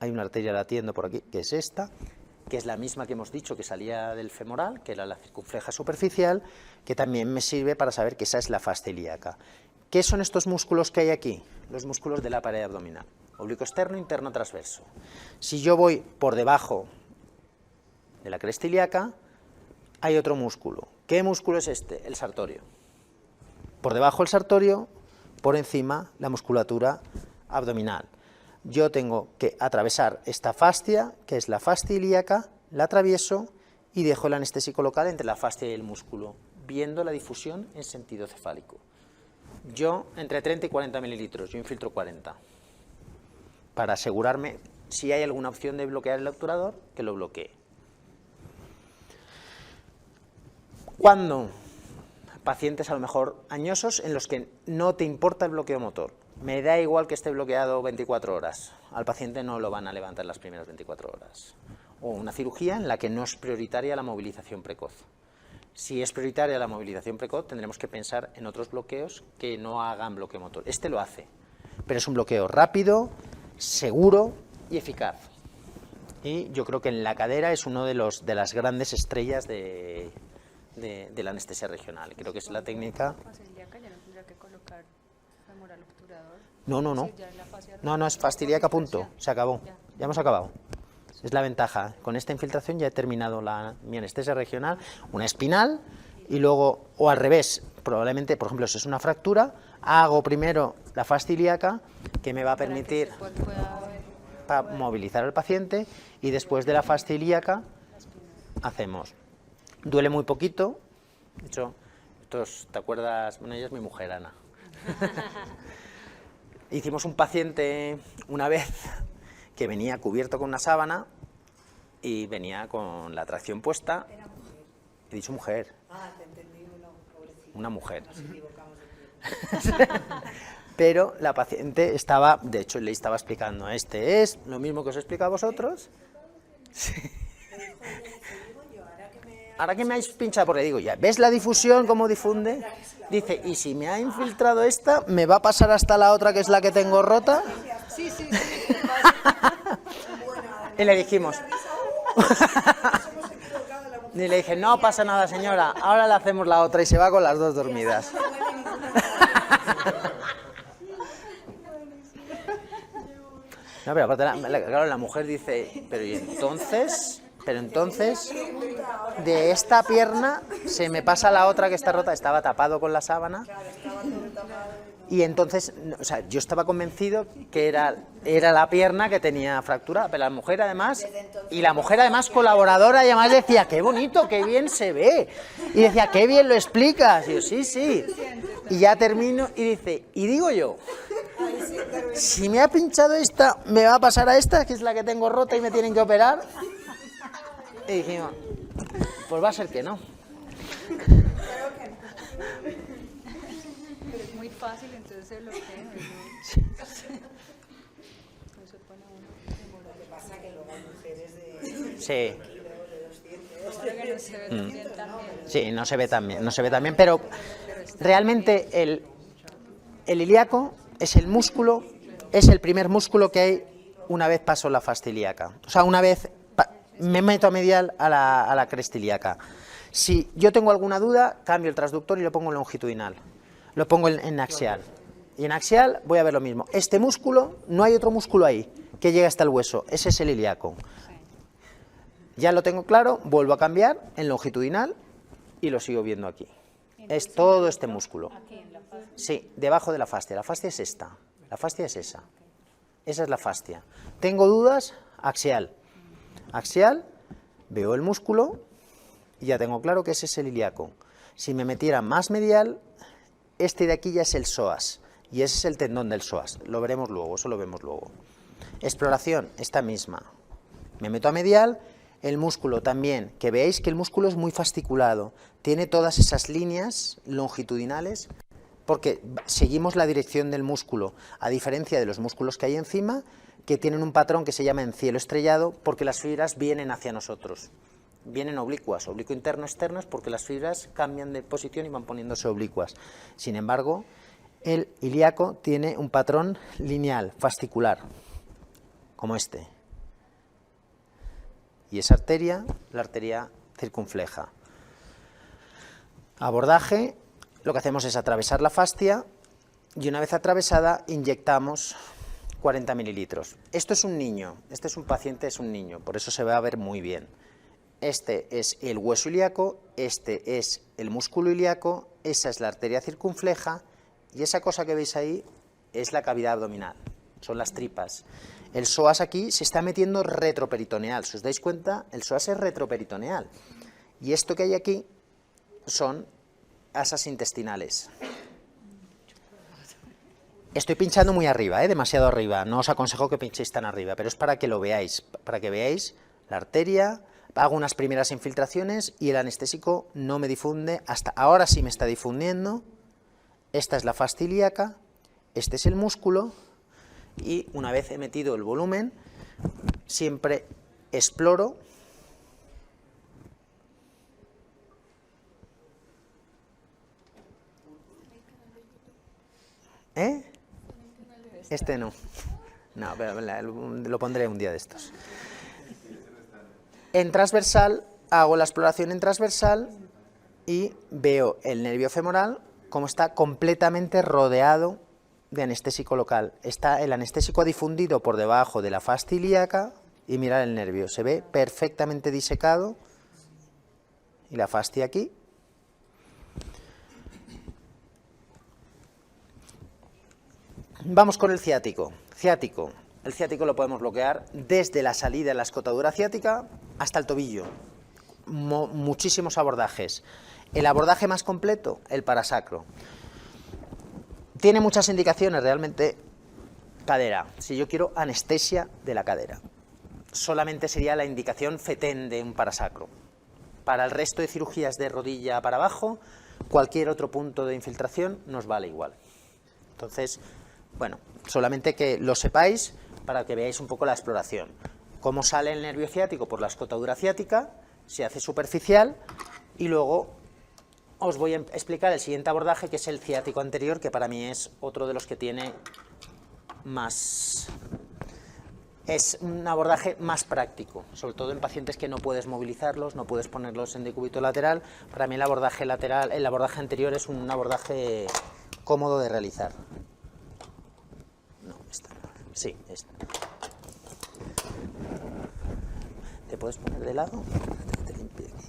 hay una arteria latiendo por aquí, que es esta, que es la misma que hemos dicho que salía del femoral, que era la circunfleja superficial, que también me sirve para saber que esa es la fascia ilíaca. ¿Qué son estos músculos que hay aquí? Los músculos de la pared abdominal. Oblicuo externo, interno, transverso. Si yo voy por debajo de la cresta ilíaca, hay otro músculo. ¿Qué músculo es este? El sartorio. Por debajo el sartorio, por encima la musculatura abdominal. Yo tengo que atravesar esta fascia, que es la fascia ilíaca, la atravieso y dejo el anestésico local entre la fascia y el músculo, viendo la difusión en sentido cefálico. Yo, entre 30 y 40 mililitros, yo infiltro 40, para asegurarme, si hay alguna opción de bloquear el obturador, que lo bloquee. Cuando pacientes a lo mejor añosos en los que no te importa el bloqueo motor, me da igual que esté bloqueado 24 horas, al paciente no lo van a levantar las primeras 24 horas. O una cirugía en la que no es prioritaria la movilización precoz. Si es prioritaria la movilización precoz, tendremos que pensar en otros bloqueos que no hagan bloqueo motor. Este lo hace, pero es un bloqueo rápido, seguro y eficaz. Y yo creo que en la cadera es uno de las grandes estrellas de la anestesia regional. Creo que es la técnica... No. No, es fascia ilíaca, punto. Se acabó. Ya hemos acabado. Es la ventaja. Con esta infiltración ya he terminado mi anestesia regional, una espinal, y luego, o al revés, probablemente, por ejemplo, si es una fractura, hago primero la fascia ilíaca, que me va a permitir para movilizar al paciente, y después de la fascia ilíaca hacemos. Duele muy poquito. De hecho, ¿te acuerdas? Bueno, ella es mi mujer, Ana. Hicimos un paciente una vez que venía cubierto con una sábana y venía con la tracción puesta. He dicho mujer. Ah, te entendí, no, pobrecita. Una mujer. Nos equivocamos de pie. Pero la paciente estaba, de hecho le estaba explicando, este es lo mismo que os he explicado a vosotros. Sí. Ahora que me habéis pinchado, porque digo, ya, ¿ves la difusión, cómo difunde? Dice, y si me ha infiltrado esta, ¿me va a pasar hasta la otra que es la que tengo rota? Sí. Y le dijimos... Y le dije, no pasa nada, señora, ahora le hacemos la otra, y se va con las dos dormidas. No, pero aparte, claro, la mujer dice, pero entonces, de esta pierna se me pasa la otra que está rota, estaba tapado con la sábana. Y entonces, o sea, yo estaba convencido que era la pierna que tenía fractura, pero la mujer además, colaboradora, y además decía, qué bonito, qué bien se ve. Y decía, qué bien lo explicas. Y yo, sí. Y ya termino y dice, y digo yo, si me ha pinchado esta, ¿me va a pasar a esta, que es la que tengo rota y me tienen que operar? Y dijimos, pues va a ser que no. Pero es muy fácil, entonces se bloquea. Sí. No se pone uno demorado. Lo que pasa que luego hay mujeres de Sí. kilos, de 200. Ahora que no se ve tan bien también. Sí, no se ve tan bien, pero realmente el ilíaco es el músculo, es el primer músculo que hay una vez paso la fascia ilíaca. O sea, una vez me meto a medial a la cresta ilíaca. Si yo tengo alguna duda, cambio el transductor y lo pongo en longitudinal. Lo pongo en axial. Y en axial voy a ver lo mismo. Este músculo, no hay otro músculo ahí que llegue hasta el hueso. Ese es el ilíaco. Ya lo tengo claro, vuelvo a cambiar en longitudinal y lo sigo viendo aquí. Es todo este músculo. Aquí en la Sí, debajo de la fascia. La fascia es esta. La fascia es esa. Esa es la fascia. ¿Tengo dudas? Axial. Axial, veo el músculo y ya tengo claro que ese es el ilíaco. Si me metiera más medial, este de aquí ya es el psoas. Y ese es el tendón del psoas. Lo veremos luego, eso lo vemos luego. Exploración, esta misma. Me meto a medial, el músculo también, que veáis que el músculo es muy fasciculado. Tiene todas esas líneas longitudinales porque seguimos la dirección del músculo, a diferencia de los músculos que hay encima, que tienen un patrón que se llama en cielo estrellado, porque las fibras vienen hacia nosotros. Vienen oblicuas, oblicuo interno, externas, porque las fibras cambian de posición y van poniéndose oblicuas. Sin embargo, el ilíaco tiene un patrón lineal, fascicular, como este. Y esa arteria, la arteria circunfleja. Abordaje, lo que hacemos es atravesar la fascia y una vez atravesada inyectamos 40 mililitros. Esto es un niño, este es un paciente, es un niño, por eso se va a ver muy bien. Este es el hueso ilíaco, este es el músculo ilíaco, esa es la arteria circunfleja y esa cosa que veis ahí es la cavidad abdominal, son las tripas. El psoas aquí se está metiendo retroperitoneal, si os dais cuenta, el psoas es retroperitoneal y esto que hay aquí son asas intestinales. Estoy pinchando muy arriba, demasiado arriba, no os aconsejo que pinchéis tan arriba, pero es para que lo veáis, para que veáis la arteria. Hago unas primeras infiltraciones y el anestésico no me difunde, hasta ahora sí me está difundiendo. Esta es la fascia ilíaca, este es el músculo y una vez he metido el volumen, siempre exploro. Este no. No, pero lo pondré un día de estos. En transversal, hago la exploración en transversal y veo el nervio femoral como está completamente rodeado de anestésico local. Está el anestésico difundido por debajo de la fascia ilíaca y mirad el nervio, se ve perfectamente disecado y la fascia aquí. Vamos con el ciático. Ciático. El ciático lo podemos bloquear desde la salida de la escotadura ciática hasta el tobillo. Muchísimos abordajes. El abordaje más completo, el parasacro. Tiene muchas indicaciones, realmente, cadera. Si yo quiero anestesia de la cadera, solamente sería la indicación fetén de un parasacro. Para el resto de cirugías de rodilla para abajo, cualquier otro punto de infiltración nos vale igual. Entonces, bueno, solamente que lo sepáis para que veáis un poco la exploración. Cómo sale el nervio ciático por la escotadura ciática, se hace superficial y luego os voy a explicar el siguiente abordaje, que es el ciático anterior, que para mí es otro de los que tiene más... Es un abordaje más práctico, sobre todo en pacientes que no puedes movilizarlos, no puedes ponerlos en decúbito lateral. Para mí el abordaje lateral, el abordaje anterior es un abordaje cómodo de realizar. No, esta no. Sí, esta. ¿Te puedes poner de lado? Te limpie aquí.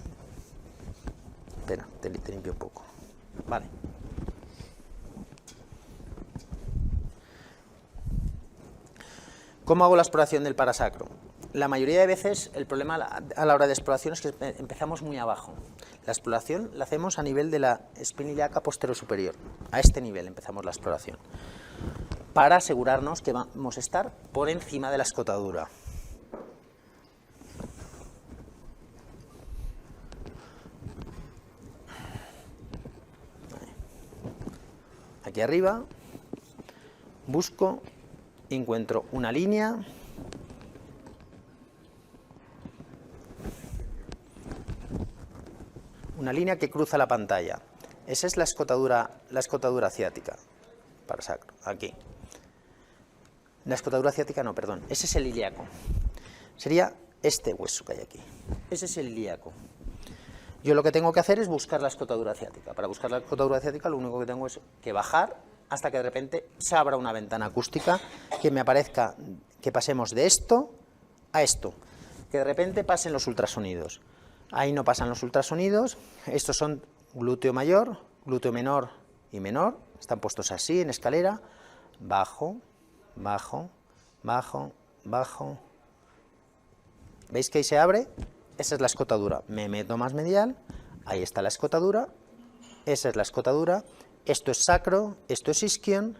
Espera, te limpio un poco. Vale. ¿Cómo hago la exploración del parasacro? La mayoría de veces el problema a la hora de exploración es que empezamos muy abajo. La exploración la hacemos a nivel de la espina ilíaca posterior-superior. A este nivel empezamos la exploración, para asegurarnos que vamos a estar por encima de la escotadura. Aquí arriba busco, encuentro una línea, que cruza la pantalla. Esa es la escotadura ciática, parasacro, aquí. La escotadura ciática no, perdón, ese es el ilíaco. Sería este hueso que hay aquí. Ese es el ilíaco. Yo lo que tengo que hacer es buscar la escotadura ciática. Para buscar la escotadura ciática lo único que tengo es que bajar hasta que de repente se abra una ventana acústica, que me aparezca que pasemos de esto a esto, que de repente pasen los ultrasonidos. Ahí no pasan los ultrasonidos, estos son glúteo mayor, glúteo menor y menor, están puestos así en escalera, bajo, bajo, bajo, bajo. ¿Veis que ahí se abre? Esa es la escotadura. Me meto más medial, ahí está la escotadura, esa es la escotadura, esto es sacro, esto es isquion,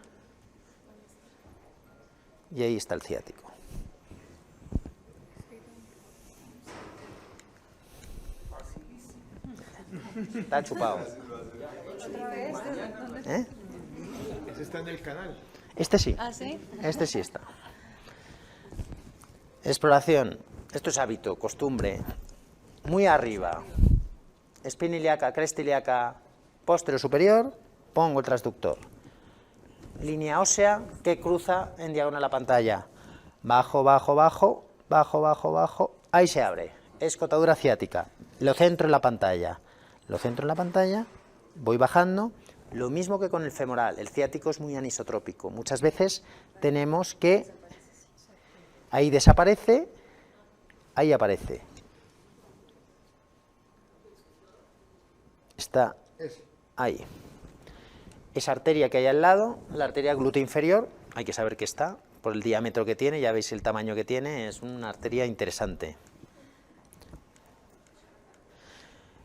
y ahí está el ciático. Está chupado. ¿Eh? Ese está en el canal. Este sí. ¿Ah, sí? Este sí está. Exploración. Esto es hábito, costumbre. Muy arriba. Espina ilíaca, cresta ilíaca, posterior superior. Pongo el transductor. Línea ósea que cruza en diagonal la pantalla. Bajo, bajo, bajo, bajo, bajo, bajo. Ahí se abre. Escotadura ciática. Lo centro en la pantalla. Lo centro en la pantalla. Voy bajando. Lo mismo que con el femoral. El ciático es muy anisotrópico. Muchas veces tenemos que... Ahí desaparece. Ahí aparece. Está ahí. Esa arteria que hay al lado, la arteria glútea inferior, hay que saber que está, por el diámetro que tiene, ya veis el tamaño que tiene, es una arteria interesante.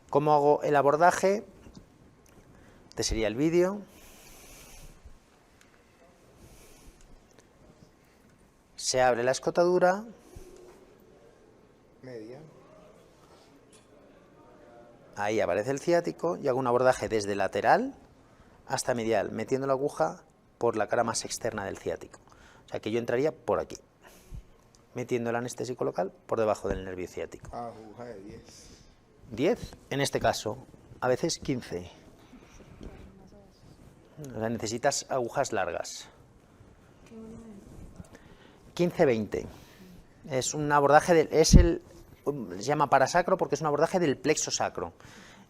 ¿Cómo hago el abordaje? Este sería el vídeo. Se abre la escotadura. Media. Ahí aparece el ciático y hago un abordaje desde lateral hasta medial, metiendo la aguja por la cara más externa del ciático. O sea que yo entraría por aquí, metiendo el anestésico local por debajo del nervio ciático. Aguja de 10. 10, en este caso, a veces 15. O sea, necesitas agujas largas. 15-20. Es un abordaje, se llama parasacro porque es un abordaje del plexo sacro.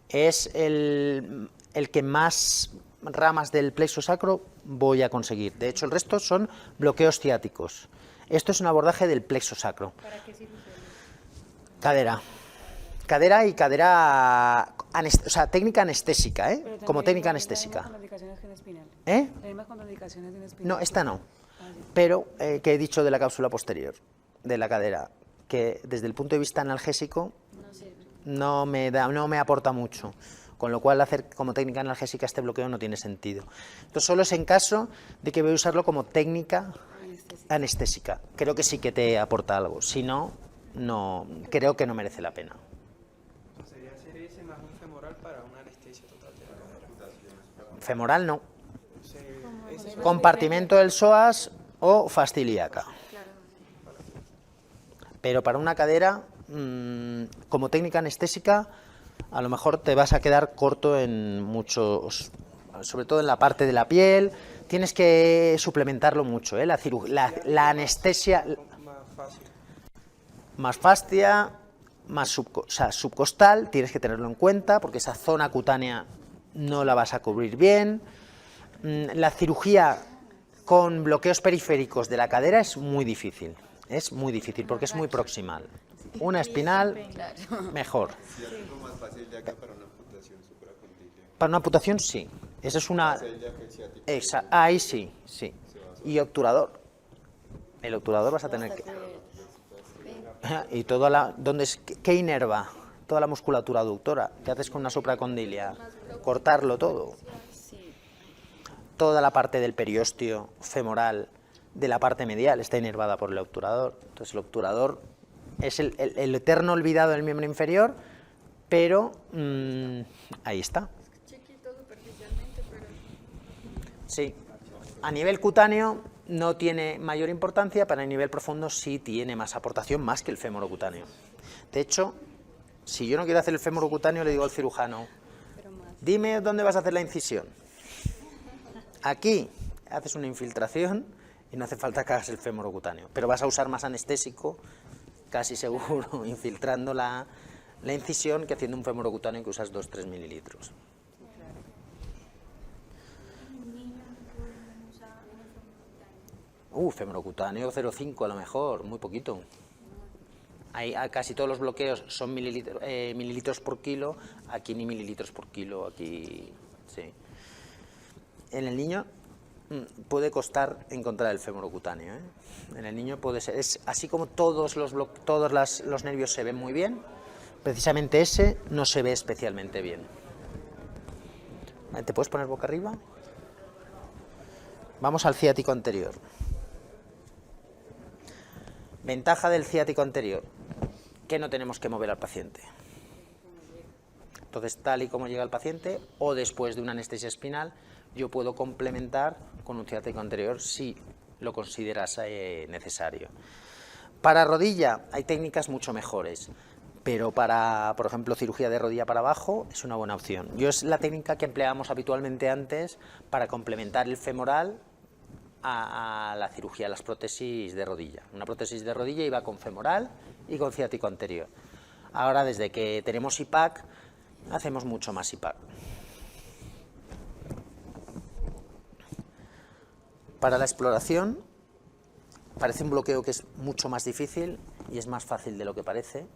Es el que más ramas del plexo sacro voy a conseguir. De hecho, el resto son bloqueos ciáticos. Esto es un abordaje del plexo sacro. ¿Para qué sirve? Cadera. Cadera y cadera, o sea, técnica anestésica, Pero también como técnica ¿las mismas anestésica. contraindicaciones que en espinal? ¿Eh? ¿Las mismas contraindicaciones de en espinal? No, esta no. Ah, sí. Pero, que he dicho de la cápsula posterior, de la cadera, que desde el punto de vista analgésico no me aporta mucho. Con lo cual, hacer como técnica analgésica este bloqueo no tiene sentido. Esto solo es en caso de que voy a usarlo como técnica anestésica. Creo que sí que te aporta algo. Si no, creo que no merece la pena. Sería hacer ese más un femoral para una anestesia total de la cadera. Femoral no. Ese Compartimento del psoas o fascia ilíaca. Pero para una cadera, como técnica anestésica, a lo mejor te vas a quedar corto en muchos, sobre todo en la parte de la piel. Tienes que suplementarlo mucho, ¿eh? La anestesia, más fácil. más fascia, más subcostal, tienes que tenerlo en cuenta porque esa zona cutánea no la vas a cubrir bien. La cirugía con bloqueos periféricos de la cadera es muy difícil porque es muy proximal. Una espinal, mejor. Para una amputación, sí. Esa es una... Ahí sí, sí. Y obturador. El obturador vas a tener que... Y toda la... ¿Qué inerva? Toda la musculatura aductora. ¿Qué haces con una supracondilia? Cortarlo todo. Toda la parte del periósteo femoral, de la parte medial, está inervada por el obturador. Entonces el obturador es el eterno olvidado del miembro inferior, pero ahí está. Chiquito superficialmente, pero Sí. A nivel cutáneo no tiene mayor importancia, pero a nivel profundo sí tiene más aportación, más que el fémoro cutáneo. De hecho, si yo no quiero hacer el fémoro cutáneo, le digo al cirujano, dime dónde vas a hacer la incisión. Aquí haces una infiltración y no hace falta que hagas el fémoro cutáneo, pero vas a usar más anestésico, casi seguro, infiltrando la incisión que haciendo un fémoro cutáneo que usas 2-3 mililitros. Femorocutáneo 0,5 a lo mejor, muy poquito. Casi todos los bloqueos son mililitros por kilo, aquí ni mililitros por kilo, aquí sí. En el niño puede costar encontrar el fémur cutáneo, ¿eh? En el niño puede ser, es así como todos los nervios se ven muy bien, precisamente ese no se ve especialmente bien. ¿Te puedes poner boca arriba? Vamos al ciático anterior. Ventaja del ciático anterior, que no tenemos que mover al paciente. Entonces, tal y como llega el paciente, o después de una anestesia espinal, yo puedo complementar con un ciático anterior si lo consideras necesario. Para rodilla hay técnicas mucho mejores, pero para, por ejemplo, cirugía de rodilla para abajo es una buena opción. Es la técnica que empleábamos habitualmente antes para complementar el femoral a la cirugía, a las prótesis de rodilla. Una prótesis de rodilla iba con femoral y con ciático anterior. Ahora, desde que tenemos IPAC, hacemos mucho más IPAC. Para la exploración, parece un bloqueo que es mucho más difícil y es más fácil de lo que parece.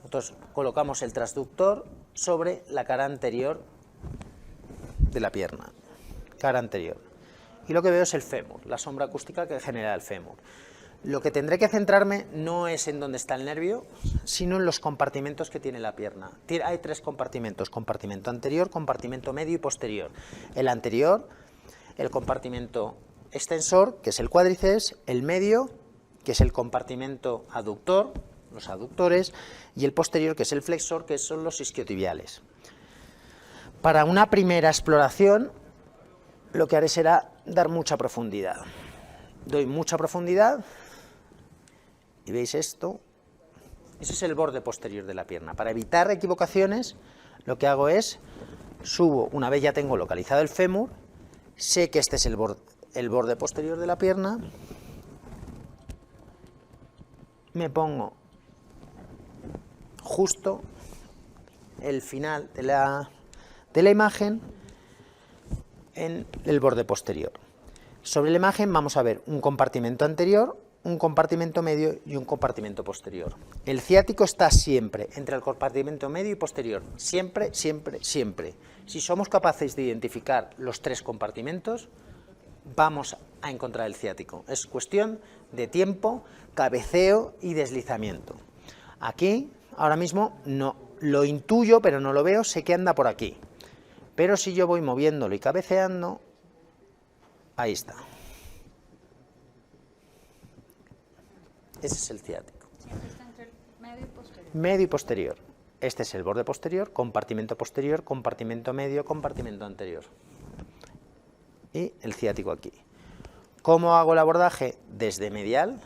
Nosotros colocamos el transductor sobre la cara anterior de la pierna, cara anterior. Y lo que veo es el fémur, la sombra acústica que genera el fémur. Lo que tendré que centrarme no es en dónde está el nervio, sino en los compartimentos que tiene la pierna. Hay 3 compartimentos, compartimento anterior, compartimento medio y posterior. El anterior, el compartimento extensor, que es el cuádriceps, el medio, que es el compartimento aductor, los aductores, y el posterior, que es el flexor, que son los isquiotibiales. Para una primera exploración, lo que haré será dar mucha profundidad. Doy mucha profundidad y veis esto. Ese es el borde posterior de la pierna. Para evitar equivocaciones, lo que hago es subo, una vez ya tengo localizado el fémur, sé que este es el borde posterior de la pierna, me pongo justo el final de la imagen en el borde posterior. Sobre la imagen vamos a ver un compartimento anterior, un compartimento medio y un compartimento posterior. El ciático está siempre entre el compartimento medio y posterior, siempre, siempre, siempre. Si somos capaces de identificar los 3 compartimentos, vamos a encontrar el ciático. Es cuestión de tiempo, cabeceo y deslizamiento. Aquí, ahora mismo, no lo intuyo, pero no lo veo, sé que anda por aquí. Pero si yo voy moviéndolo y cabeceando, ahí está. Ese es el ciático. Siempre está entre el medio y posterior. Medio y posterior. Este es el borde posterior, compartimento medio, compartimento anterior. Y el ciático aquí. ¿Cómo hago el abordaje? Desde medial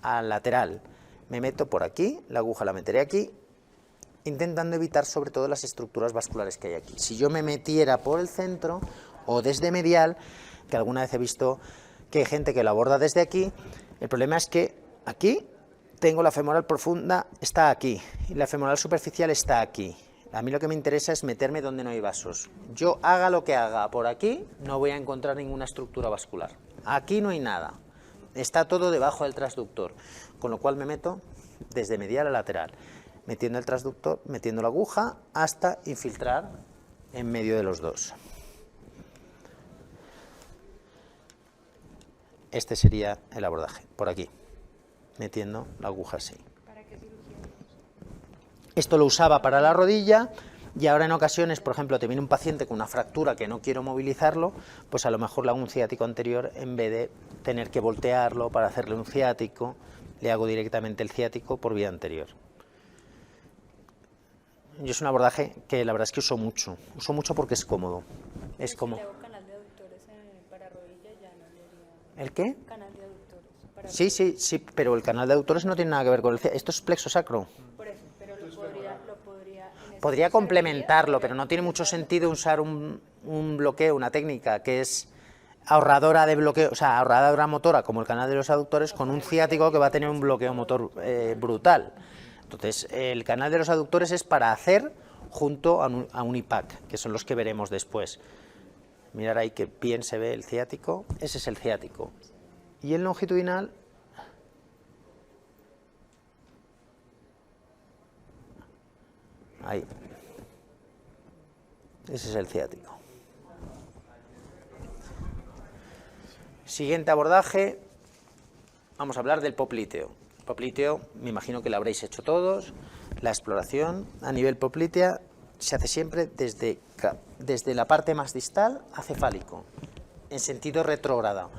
a lateral. Me meto por aquí, la aguja la meteré aquí, intentando evitar sobre todo las estructuras vasculares que hay aquí. Si yo me metiera por el centro o desde medial, que alguna vez he visto que hay gente que lo aborda desde aquí, el problema es que aquí tengo la femoral profunda, está aquí, y la femoral superficial está aquí. A mí lo que me interesa es meterme donde no hay vasos. Yo haga lo que haga por aquí, no voy a encontrar ninguna estructura vascular. Aquí no hay nada, está todo debajo del transductor, con lo cual me meto desde medial a lateral, metiendo el transductor, metiendo la aguja, hasta infiltrar en medio de los dos. Este sería el abordaje, por aquí, metiendo la aguja así. ¿Para qué cirugía? Esto lo usaba para la rodilla y ahora en ocasiones, por ejemplo, te viene un paciente con una fractura que no quiero movilizarlo, pues a lo mejor le hago un ciático anterior en vez de tener que voltearlo para hacerle un ciático, le hago directamente el ciático por vía anterior. Yo es un abordaje que la verdad es que uso mucho porque es cómodo. Es como... Si le hago canal de aductores para rodilla, ya no le haría... ¿El qué? Canal de aductores. Para Sí, pero el canal de aductores no tiene nada que ver con el ciático. Esto es plexo sacro. Por eso, pero lo podría en esta Podría cirugía, complementarlo, pero no tiene mucho sentido usar un bloqueo, una técnica que es ahorradora de bloqueo, o sea, ahorradora motora como el canal de los aductores, con un ciático que va a tener un bloqueo motor brutal. Entonces, el canal de los aductores es para hacer junto a un IPAC, que son los que veremos después. Mirar ahí que bien se ve el ciático, ese es el ciático. Y el longitudinal, ahí. Ese es el ciático. Siguiente abordaje, vamos a hablar del popliteo. Popliteo, me imagino que lo habréis hecho todos. La exploración a nivel poplitea se hace siempre desde la parte más distal a cefálico, en sentido retrógrado.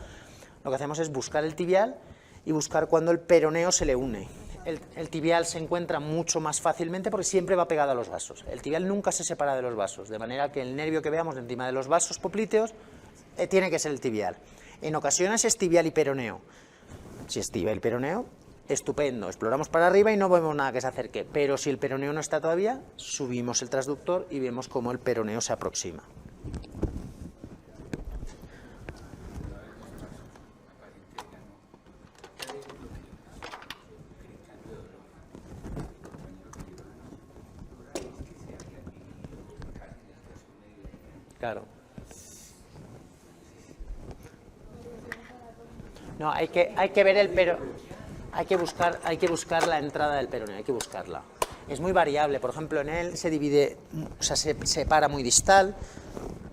Lo que hacemos es buscar el tibial y buscar cuando el peroneo se le une. El tibial se encuentra mucho más fácilmente porque siempre va pegado a los vasos. El tibial nunca se separa de los vasos, de manera que el nervio que veamos encima de los vasos poplíteos tiene que ser el tibial. En ocasiones es tibial y peroneo. Si es tibial y peroneo, estupendo, exploramos para arriba y no vemos nada que se acerque, pero si el peroneo no está todavía, subimos el transductor y vemos cómo el peroneo se aproxima. Claro. No, hay que ver el hay que buscar la entrada del peroneo, hay que buscarla. Es muy variable, por ejemplo, en él se divide, o sea, se separa muy distal.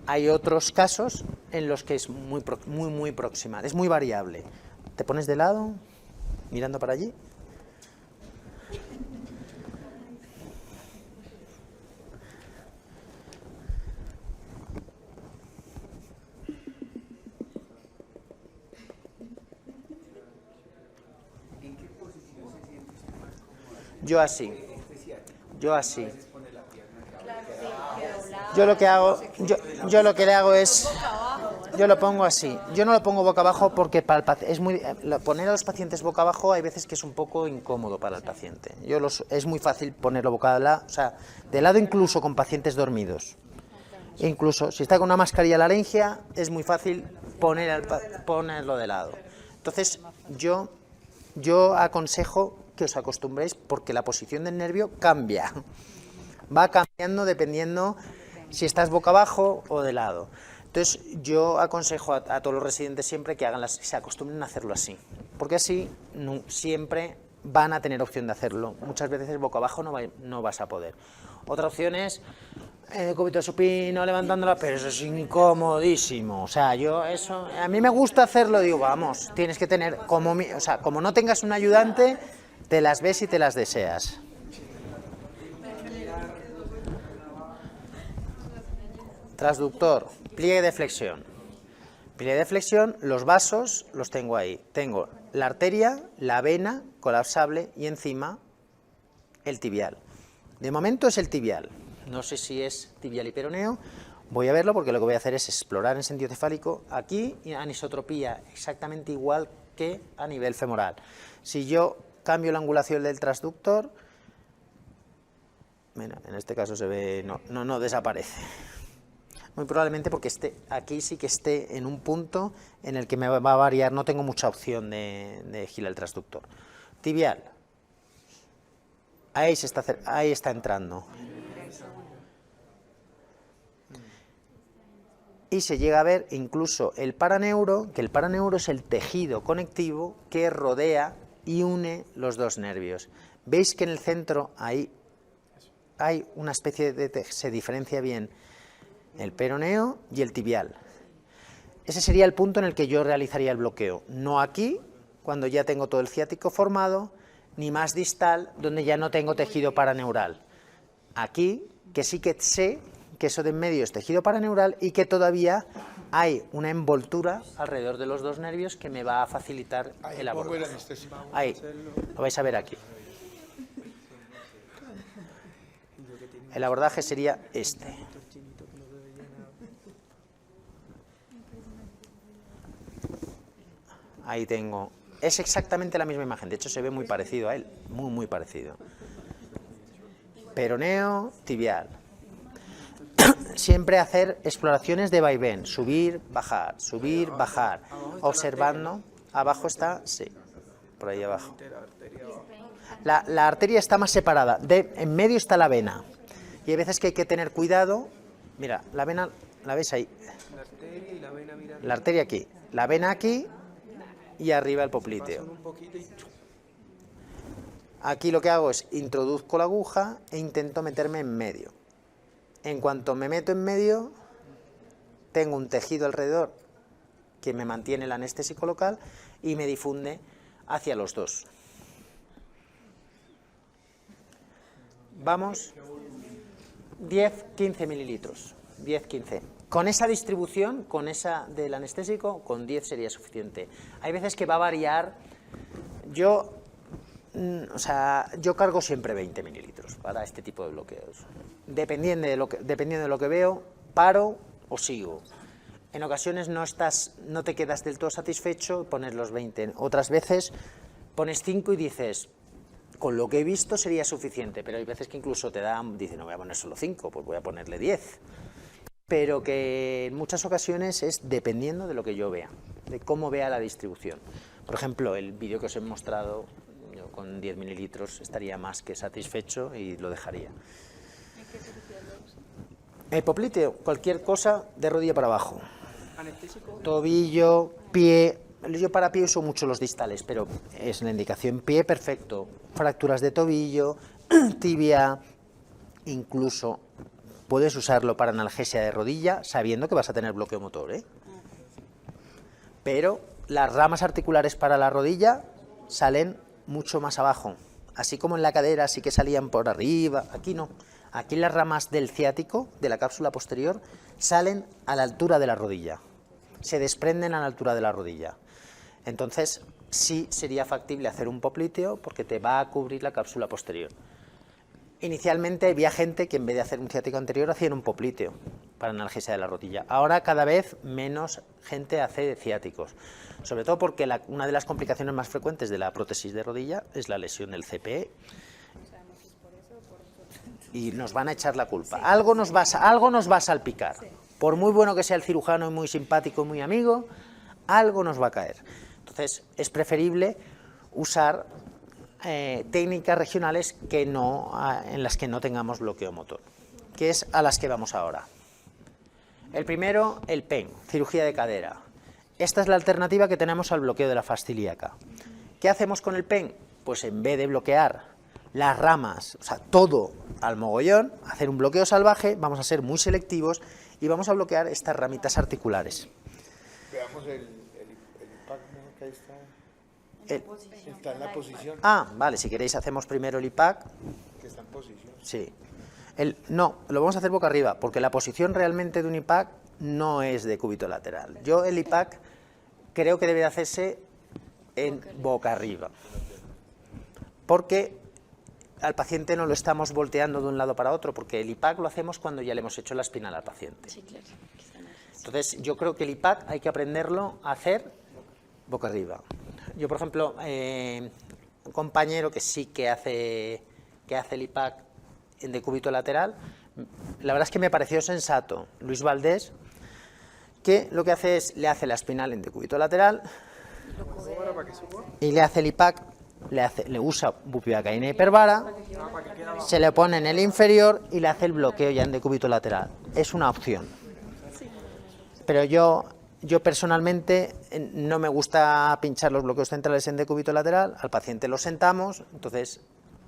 Hay otros casos en los que es muy proximal, es muy variable. Te pones de lado, mirando para allí. Yo así. Yo lo que hago, yo lo que le hago es, yo lo pongo así. Yo no lo pongo boca abajo porque poner a los pacientes boca abajo hay veces que es un poco incómodo para el paciente. Es muy fácil ponerlo de lado incluso con pacientes dormidos. E incluso si está con una mascarilla laringia es muy fácil ponerlo de lado. Entonces yo aconsejo que os acostumbréis porque la posición del nervio cambia. Va cambiando dependiendo si estás boca abajo o de lado. Entonces yo aconsejo a todos los residentes siempre que se acostumbren a hacerlo así. Porque así siempre van a tener opción de hacerlo. Muchas veces boca abajo no vas a poder. Otra opción es cúbito supino, levantándola, pero eso es incomodísimo. O sea, a mí me gusta hacerlo, digo, vamos, tienes que tener, como no tengas un ayudante, te las ves y te las deseas. Transductor, pliegue de flexión. Pliegue de flexión, los vasos los tengo ahí. Tengo la arteria, la vena colapsable y encima el tibial. De momento es el tibial. No sé si es tibial y peroneo. Voy a verlo porque lo que voy a hacer es explorar en sentido cefálico. Aquí anisotropía exactamente igual que a nivel femoral. Si yo cambio la angulación del transductor, mira, en este caso se ve, no desaparece. Muy probablemente porque aquí sí que esté en un punto en el que me va a variar, no tengo mucha opción de girar el transductor. Tibial, ahí está entrando. Y se llega a ver incluso el paraneuro, que el paraneuro es el tejido conectivo que rodea y une los dos nervios. Veis que en el centro hay una especie se diferencia bien el peroneo y el tibial. Ese sería el punto en el que yo realizaría el bloqueo. No aquí, cuando ya tengo todo el ciático formado, ni más distal, donde ya no tengo tejido paraneural. Aquí, que sí que sé que eso de en medio es tejido paraneural y que todavía hay una envoltura alrededor de los dos nervios que me va a facilitar el abordaje. Ahí, lo vais a ver aquí. El abordaje sería este. Ahí tengo. Es exactamente la misma imagen, de hecho se ve muy parecido a él, muy parecido. Peroneo, tibial. Siempre hacer exploraciones de vaivén, subir, bajar, observando. Abajo está, sí, por ahí abajo. La arteria está más separada, en medio está la vena. Y hay veces que hay que tener cuidado. Mira, la vena, ¿la ves ahí? La arteria y la vena mirando. La arteria aquí, la vena aquí y arriba el popliteo. Un poquito y... Aquí lo que hago es introduzco la aguja e intento meterme en medio. En cuanto me meto en medio, tengo un tejido alrededor que me mantiene el anestésico local y me difunde hacia los dos. Vamos, 10-15 mililitros, 10-15. Con esa distribución, con esa del anestésico, con 10 sería suficiente. Hay veces que va a variar. Yo cargo siempre 20 mililitros para este tipo de bloqueos. Dependiendo de lo que veo, paro o sigo. En ocasiones no te quedas del todo satisfecho, pones los 20. Otras veces pones 5 y dices, con lo que he visto sería suficiente, pero hay veces que incluso dicen, no voy a poner solo 5, pues voy a ponerle 10. Pero que en muchas ocasiones es dependiendo de lo que yo vea, de cómo vea la distribución. Por ejemplo, el vídeo que os he mostrado, yo con 10 mililitros estaría más que satisfecho y lo dejaría. ¿Qué cirugía lo usa? El popliteo, cualquier cosa de rodilla para abajo. ¿Anestésico? Tobillo, pie. Yo para pie uso mucho los distales, pero es una indicación. Pie, perfecto. Fracturas de tobillo, tibia, incluso puedes usarlo para analgesia de rodilla, sabiendo que vas a tener bloqueo motor, ¿eh? Pero las ramas articulares para la rodilla salen mucho más abajo. Así como en la cadera sí que salían por arriba, aquí no. Aquí las ramas del ciático, de la cápsula posterior, salen a la altura de la rodilla. Se desprenden a la altura de la rodilla. Entonces, sí sería factible hacer un popliteo porque te va a cubrir la cápsula posterior. Inicialmente había gente que en vez de hacer un ciático anterior hacían un popliteo para analgesia de la rodilla. Ahora cada vez menos gente hace ciáticos, sobre todo porque una de las complicaciones más frecuentes de la prótesis de rodilla es la lesión del CPE. Y nos van a echar la culpa. Algo nos va a salpicar. Por muy bueno que sea el cirujano y muy simpático y muy amigo, algo nos va a caer. Entonces es preferible usar técnicas regionales en las que no tengamos bloqueo motor, que es a las que vamos ahora. El primero, el PEN, cirugía de cadera. Esta es la alternativa que tenemos al bloqueo de la fascia ilíaca. ¿Qué hacemos con el PEN? Pues en vez de bloquear las ramas, o sea, todo al mogollón, hacer un bloqueo salvaje, vamos a ser muy selectivos y vamos a bloquear estas ramitas articulares. Veamos el impacto que ahí está. Está en la posición. Ah, vale, si queréis hacemos primero el IPAC. Que está en posición. Sí. No, lo vamos a hacer boca arriba, porque la posición realmente de un IPAC no es de cúbito lateral. Yo el IPAC creo que debe de hacerse en boca arriba. Porque al paciente no lo estamos volteando de un lado para otro, porque el IPAC lo hacemos cuando ya le hemos hecho la espinal al paciente. Sí, claro. Entonces, yo creo que el IPAC hay que aprenderlo a hacer boca arriba. Yo, por ejemplo, un compañero que sí que hace el IPAC en decúbito lateral, la verdad es que me pareció sensato, Luis Valdés, que lo que hace es, le hace la espinal en decúbito lateral y le hace el IPAC, le usa bupivacaína hipervara, se le pone en el inferior y le hace el bloqueo ya en decúbito lateral. Es una opción. Pero yo personalmente no me gusta pinchar los bloqueos centrales en decúbito lateral, al paciente lo sentamos, entonces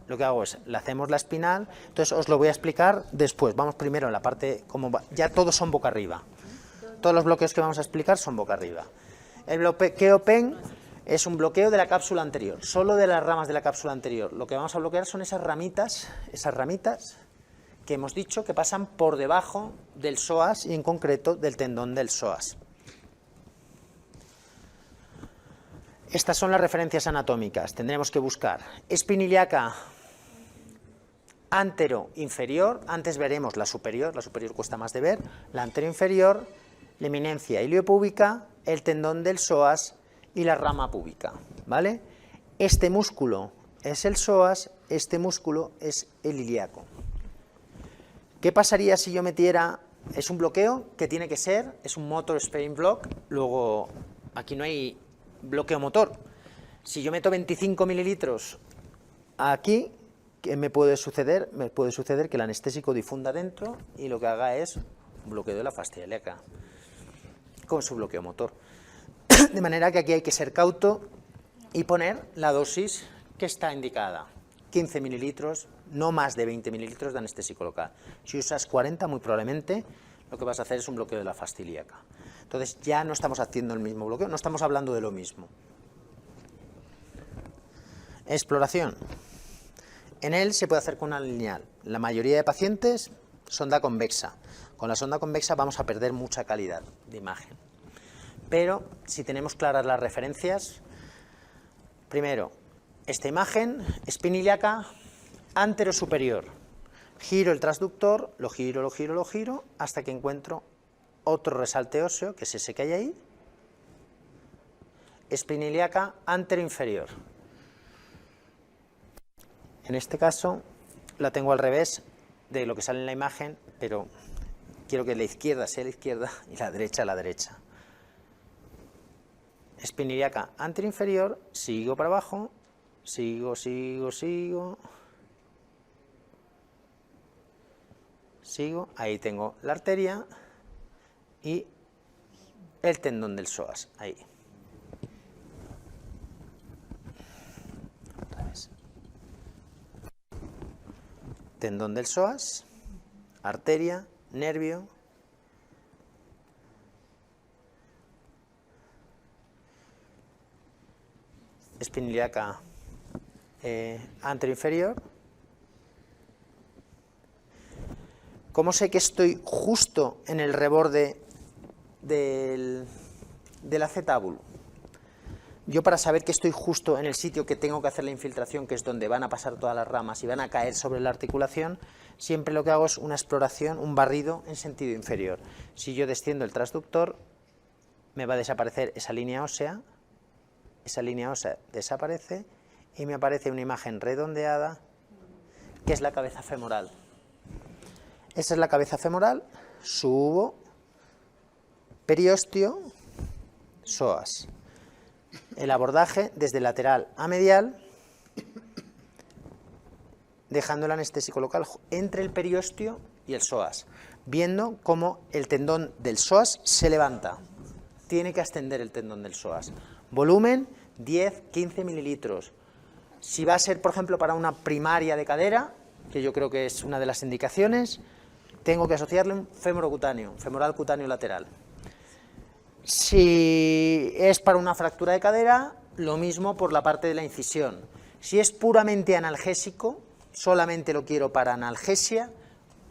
lo que hago es, le hacemos la espinal, entonces os lo voy a explicar después, vamos primero en la parte, ya todos son boca arriba, todos los bloqueos que vamos a explicar son boca arriba. El bloqueo PEN es un bloqueo de la cápsula anterior, solo de las ramas de la cápsula anterior, lo que vamos a bloquear son esas ramitas que hemos dicho que pasan por debajo del psoas y en concreto del tendón del psoas. Estas son las referencias anatómicas, tendremos que buscar espina ilíaca antero-inferior, antes veremos la superior cuesta más de ver, la antero-inferior, la eminencia iliopúbica, el tendón del psoas y la rama púbica, ¿vale? Este músculo es el psoas, este músculo es el ilíaco. ¿Qué pasaría si yo metiera, es un bloqueo que tiene que ser, es un motor sparing block, luego aquí no hay bloqueo motor. Si yo meto 25 mililitros aquí, ¿qué me puede suceder? Me puede suceder que el anestésico difunda dentro y lo que haga es un bloqueo de la fascia ilíaca con su bloqueo motor. De manera que aquí hay que ser cauto y poner la dosis que está indicada. 15 mililitros, no más de 20 mililitros de anestésico local. Si usas 40, muy probablemente lo que vas a hacer es un bloqueo de la fascia ilíaca. Entonces ya no estamos haciendo el mismo bloqueo, no estamos hablando de lo mismo. Exploración. En él se puede hacer con una lineal. La mayoría de pacientes, sonda convexa. Con la sonda convexa vamos a perder mucha calidad de imagen. Pero si tenemos claras las referencias, primero, esta imagen, espina ilíaca antero-superior. Giro el transductor, lo giro, hasta que encuentro otro resalte óseo, que es ese que hay ahí. Espina ilíaca antero-inferior. En este caso la tengo al revés de lo que sale en la imagen, pero quiero que la izquierda sea la izquierda y la derecha la derecha. Espina ilíaca antero-inferior, sigo para abajo, sigo. Sigo, ahí tengo la arteria y el tendón del psoas, ahí. Otra vez. Tendón del psoas, arteria, nervio. Espina ilíaca anteroinferior. ¿Cómo sé que estoy justo en el reborde del acetábulo? Yo, para saber que estoy justo en el sitio que tengo que hacer la infiltración, que es donde van a pasar todas las ramas y van a caer sobre la articulación, siempre lo que hago es una exploración, un barrido en sentido inferior. Si yo desciendo el transductor, me va a desaparecer esa línea ósea desaparece y me aparece una imagen redondeada, que es la cabeza femoral. Esa es la cabeza femoral, subo, periósteo, psoas. El abordaje desde lateral a medial, dejando el anestésico local entre el periósteo y el psoas, viendo cómo el tendón del psoas se levanta. Tiene que ascender el tendón del psoas. Volumen 10-15 mililitros. Si va a ser, por ejemplo, para una primaria de cadera, que yo creo que es una de las indicaciones, tengo que asociarle un femorocutáneo, femoral cutáneo lateral. Si es para una fractura de cadera, lo mismo por la parte de la incisión. Si es puramente analgésico, solamente lo quiero para analgesia,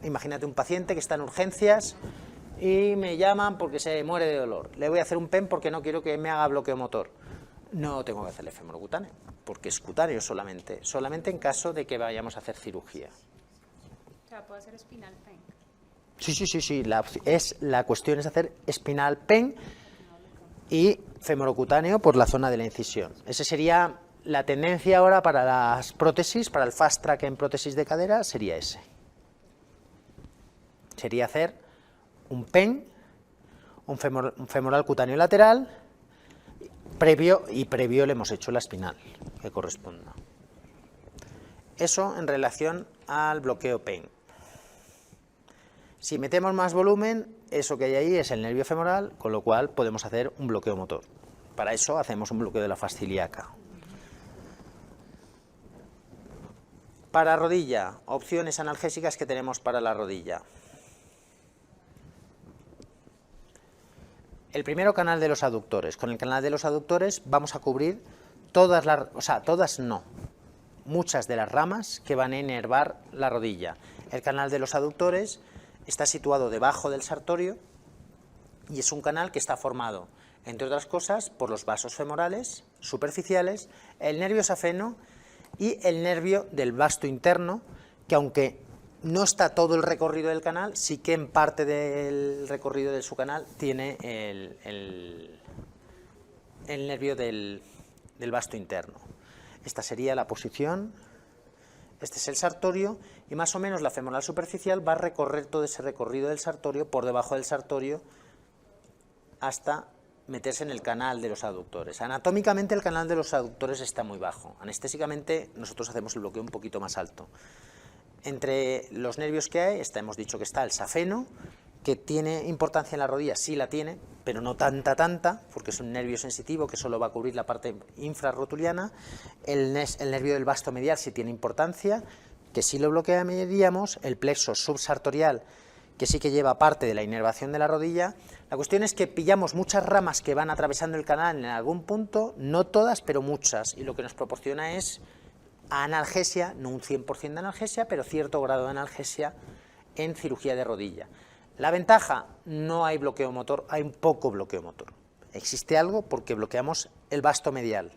imagínate un paciente que está en urgencias y me llaman porque se muere de dolor. Le voy a hacer un PEN porque no quiero que me haga bloqueo motor. No tengo que hacerle femorocutáneo, porque es cutáneo solamente en caso de que vayamos a hacer cirugía. O sea, ¿puedo hacer spinal pain? Sí. La cuestión es hacer spinal pen y femorocutáneo por la zona de la incisión. Esa sería la tendencia ahora para las prótesis, para el fast track en prótesis de cadera, sería ese. Sería hacer un pen, un femoral cutáneo lateral, previo le hemos hecho la espinal que corresponda. Eso en relación al bloqueo pen. Si metemos más volumen, eso que hay ahí es el nervio femoral, con lo cual podemos hacer un bloqueo motor. Para eso hacemos un bloqueo de la fascia ilíaca. Para rodilla, opciones analgésicas que tenemos para la rodilla. El primero, canal de los aductores. Con el canal de los aductores vamos a cubrir muchas de las ramas que van a inervar la rodilla. El canal de los aductores está situado debajo del sartorio y es un canal que está formado, entre otras cosas, por los vasos femorales superficiales, el nervio safeno y el nervio del vasto interno, que aunque no está todo el recorrido del canal, sí que en parte del recorrido de su canal tiene el nervio del vasto interno. Esta sería la posición. Este es el sartorio y más o menos la femoral superficial va a recorrer todo ese recorrido del sartorio por debajo del sartorio hasta meterse en el canal de los aductores. Anatómicamente el canal de los aductores está muy bajo. Anestésicamente nosotros hacemos el bloqueo un poquito más alto. Entre los nervios que hay, hemos dicho que está el safeno, que tiene importancia en la rodilla, sí la tiene, pero no tanta, porque es un nervio sensitivo que solo va a cubrir la parte infrarrotuliana. El nervio del vasto medial sí tiene importancia, que sí lo bloquearíamos, el plexo subsartorial, que sí que lleva parte de la inervación de la rodilla. La cuestión es que pillamos muchas ramas que van atravesando el canal en algún punto, no todas, pero muchas, y lo que nos proporciona es analgesia, no un 100% de analgesia, pero cierto grado de analgesia en cirugía de rodilla. La ventaja, no hay bloqueo motor, hay un poco bloqueo motor. Existe algo porque bloqueamos el vasto medial,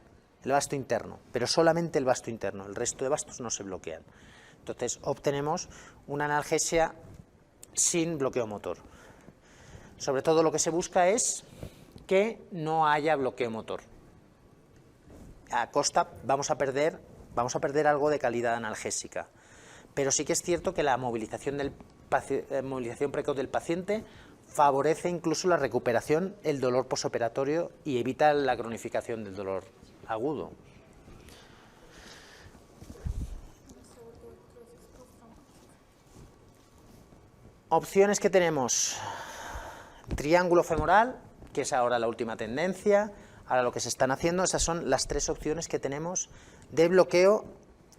el vasto interno, pero solamente el vasto interno, el resto de vastos no se bloquean. Entonces obtenemos una analgesia sin bloqueo motor. Sobre todo lo que se busca es que no haya bloqueo motor. A costa vamos a perder algo de calidad analgésica, pero sí que es cierto que la movilización precoz del paciente favorece incluso la recuperación, el dolor posoperatorio y evita la cronificación del dolor agudo. Opciones que tenemos: triángulo femoral, que es ahora la última tendencia. Ahora lo que se están haciendo, esas son las 3 opciones que tenemos de bloqueo,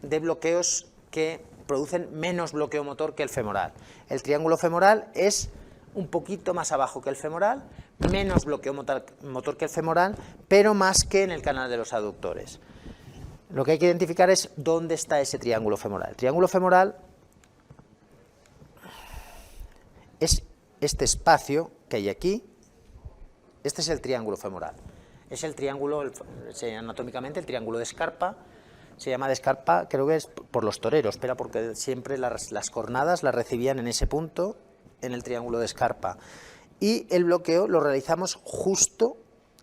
de bloqueos que producen menos bloqueo motor que el femoral. El triángulo femoral es un poquito más abajo que el femoral, menos bloqueo motor que el femoral, pero más que en el canal de los aductores. Lo que hay que identificar es dónde está ese triángulo femoral. El triángulo femoral es este espacio que hay aquí. Este es el triángulo femoral. Es el triángulo, anatómicamente, el triángulo de Scarpa. Se llama de Scarpa, creo que es por los toreros, pero porque siempre las cornadas las recibían en ese punto, en el triángulo de Scarpa. Y el bloqueo lo realizamos justo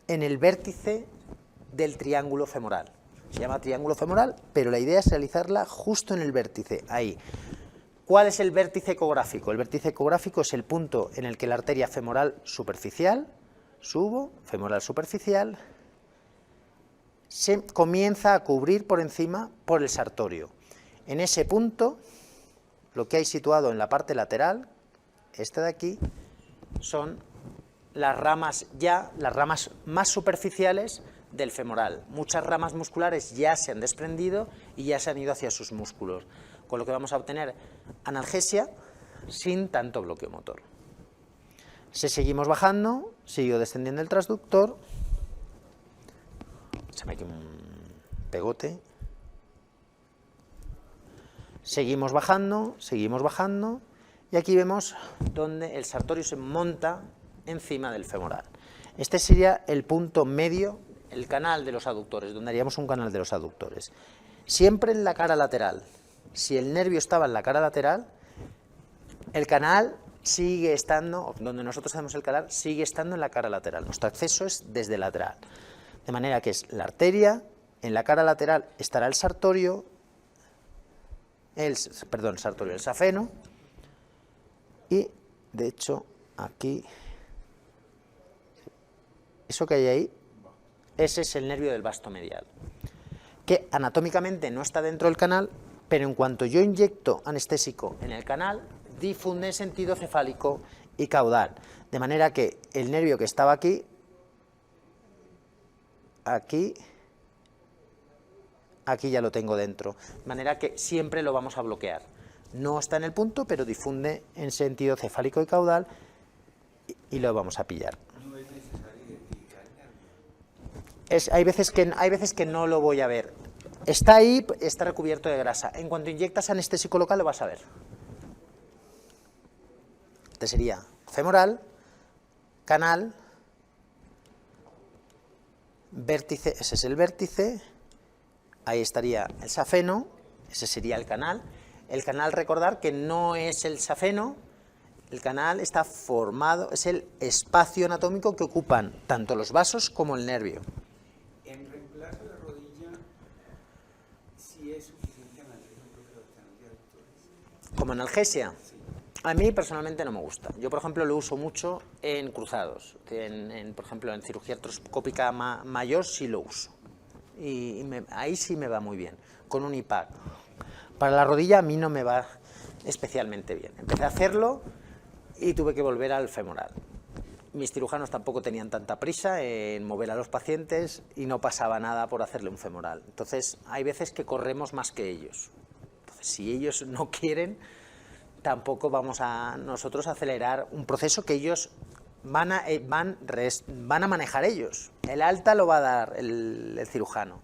en el vértice del triángulo femoral. Se llama triángulo femoral, pero la idea es realizarla justo en el vértice, ahí. ¿Cuál es el vértice ecográfico? El vértice ecográfico es el punto en el que la arteria femoral superficial, femoral superficial, se comienza a cubrir por encima por el sartorio. En ese punto, lo que hay situado en la parte lateral, esta de aquí, son las ramas más superficiales del femoral. Muchas ramas musculares ya se han desprendido y ya se han ido hacia sus músculos, con lo que vamos a obtener analgesia sin tanto bloqueo motor. Si seguimos bajando, sigo descendiendo el transductor, se me ha quedado un pegote, seguimos bajando, y aquí vemos donde el sartorio se monta encima del femoral. Este sería el punto medio, el canal de los aductores, donde haríamos un canal de los aductores. Siempre en la cara lateral. Si el nervio estaba en la cara lateral, el canal sigue estando, donde nosotros hacemos el canal, sigue estando en la cara lateral. Nuestro acceso es desde lateral. De manera que es la arteria, en la cara lateral estará el sartorio, el safeno, y de hecho aquí, eso que hay ahí, ese es el nervio del vasto medial, que anatómicamente no está dentro del canal, pero en cuanto yo inyecto anestésico en el canal, difunde en sentido cefálico y caudal, de manera que el nervio que estaba aquí, aquí ya lo tengo dentro, de manera que siempre lo vamos a bloquear. No está en el punto, pero difunde en sentido cefálico y caudal y lo vamos a pillar. No es necesario identificar el nervio. Hay veces que no lo voy a ver. Está ahí, está recubierto de grasa. En cuanto inyectas anestésico local lo vas a ver. Este sería femoral, canal, vértice, ese es el vértice, ahí estaría el safeno, ese sería el canal. El canal, recordar que no es el safeno, el canal está formado, es el espacio anatómico que ocupan tanto los vasos como el nervio. En reemplazo de la rodilla, ¿sí es suficiente analgesia un bloqueo del canal de aductores? Como analgesia, a mí personalmente no me gusta. Yo, por ejemplo, lo uso mucho en cruzados, por ejemplo, en cirugía artroscópica mayor sí lo uso. Y ahí sí me va muy bien, con un IPAC. Para la rodilla a mí no me va especialmente bien. Empecé a hacerlo y tuve que volver al femoral. Mis cirujanos tampoco tenían tanta prisa en mover a los pacientes y no pasaba nada por hacerle un femoral. Entonces, hay veces que corremos más que ellos. Entonces, si ellos no quieren, tampoco vamos a nosotros a acelerar un proceso que ellos van a manejar ellos. El alta lo va a dar el cirujano.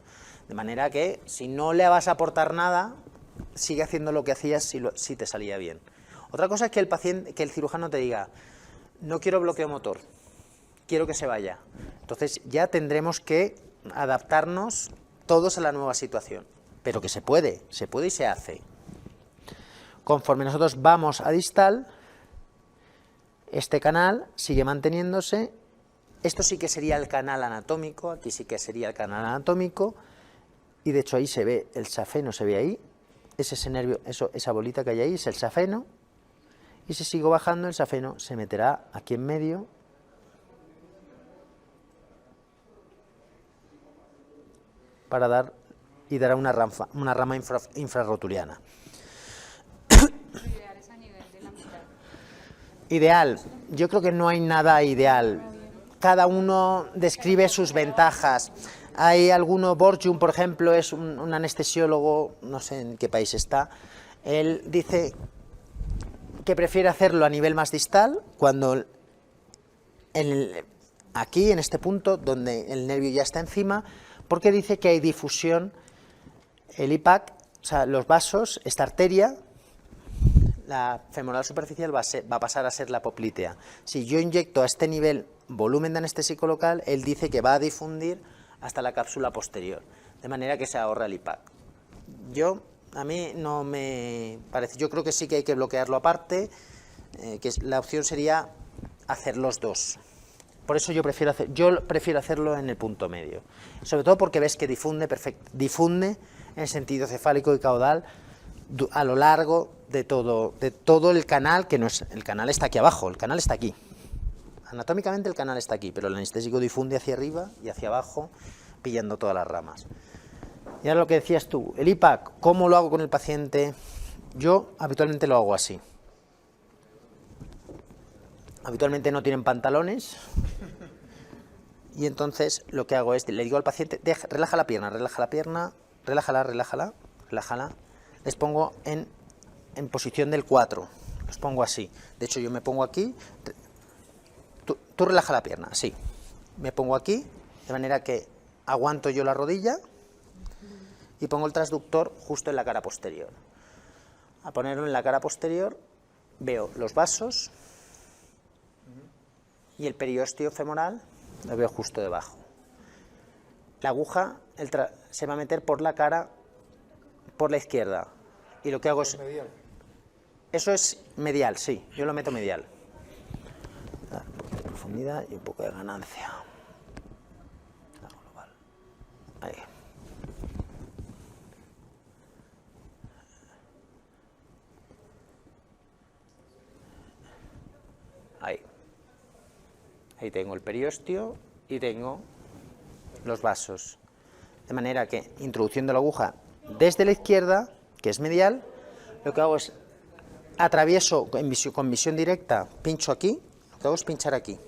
De manera que, si no le vas a aportar nada, sigue haciendo lo que hacías si te salía bien. Otra cosa es que el cirujano te diga, no quiero bloqueo motor, quiero que se vaya. Entonces ya tendremos que adaptarnos todos a la nueva situación. Pero que se puede y se hace. Conforme nosotros vamos a distal, este canal sigue manteniéndose. Esto sí que sería el canal anatómico, aquí sí que sería el canal anatómico. Y de hecho ahí se ve el safeno, se ve ahí. Ese nervio, esa bolita que hay ahí es el safeno. Y si sigo bajando, el safeno se meterá aquí en medio. Para dará una rama infrarrotuliana. Ideal es a nivel de la mitad. Ideal, yo creo que no hay nada ideal. Cada uno describe sus ventajas. Hay alguno, Borjum, por ejemplo, es un anestesiólogo, no sé en qué país está. Él dice que prefiere hacerlo a nivel más distal, cuando aquí, en este punto, donde el nervio ya está encima, porque dice que hay difusión, el IPAC, o sea, los vasos, esta arteria, la femoral superficial va a pasar a ser la poplitea. Si yo inyecto a este nivel volumen de anestésico local, él dice que va a difundir hasta la cápsula posterior, de manera que se ahorra el IPAC. A mí no me parece, yo creo que sí que hay que bloquearlo aparte, que la opción sería hacer los dos. Por eso yo prefiero hacerlo en el punto medio, sobre todo porque ves que difunde en el sentido cefálico y caudal a lo largo de todo el canal, que no es, el canal está aquí abajo, el canal está aquí. Anatómicamente el canal está aquí, pero el anestésico difunde hacia arriba y hacia abajo, pillando todas las ramas. Y ahora lo que decías tú, el IPAC, ¿cómo lo hago con el paciente? Yo habitualmente lo hago así. Habitualmente no tienen pantalones y entonces lo que hago es, le digo al paciente, relaja la pierna, relájala. Les pongo en posición del 4, los pongo así. De hecho, yo me pongo aquí, tú relaja la pierna, así. Me pongo aquí, de manera que aguanto yo la rodilla y pongo el transductor justo en la cara posterior. A ponerlo en la cara posterior, veo los vasos y el periósteo femoral lo veo justo debajo. La aguja se va a meter por la cara, por la izquierda. Y lo que hago es... Medial. Eso es medial, sí, yo lo meto medial. Un poco de profundidad y un poco de ganancia. Ahí. Ahí tengo el periósteo y tengo los vasos. De manera que, introduciendo la aguja desde la izquierda, que es medial, lo que hago es atravieso con visión directa, pincho aquí, lo que hago es pinchar aquí.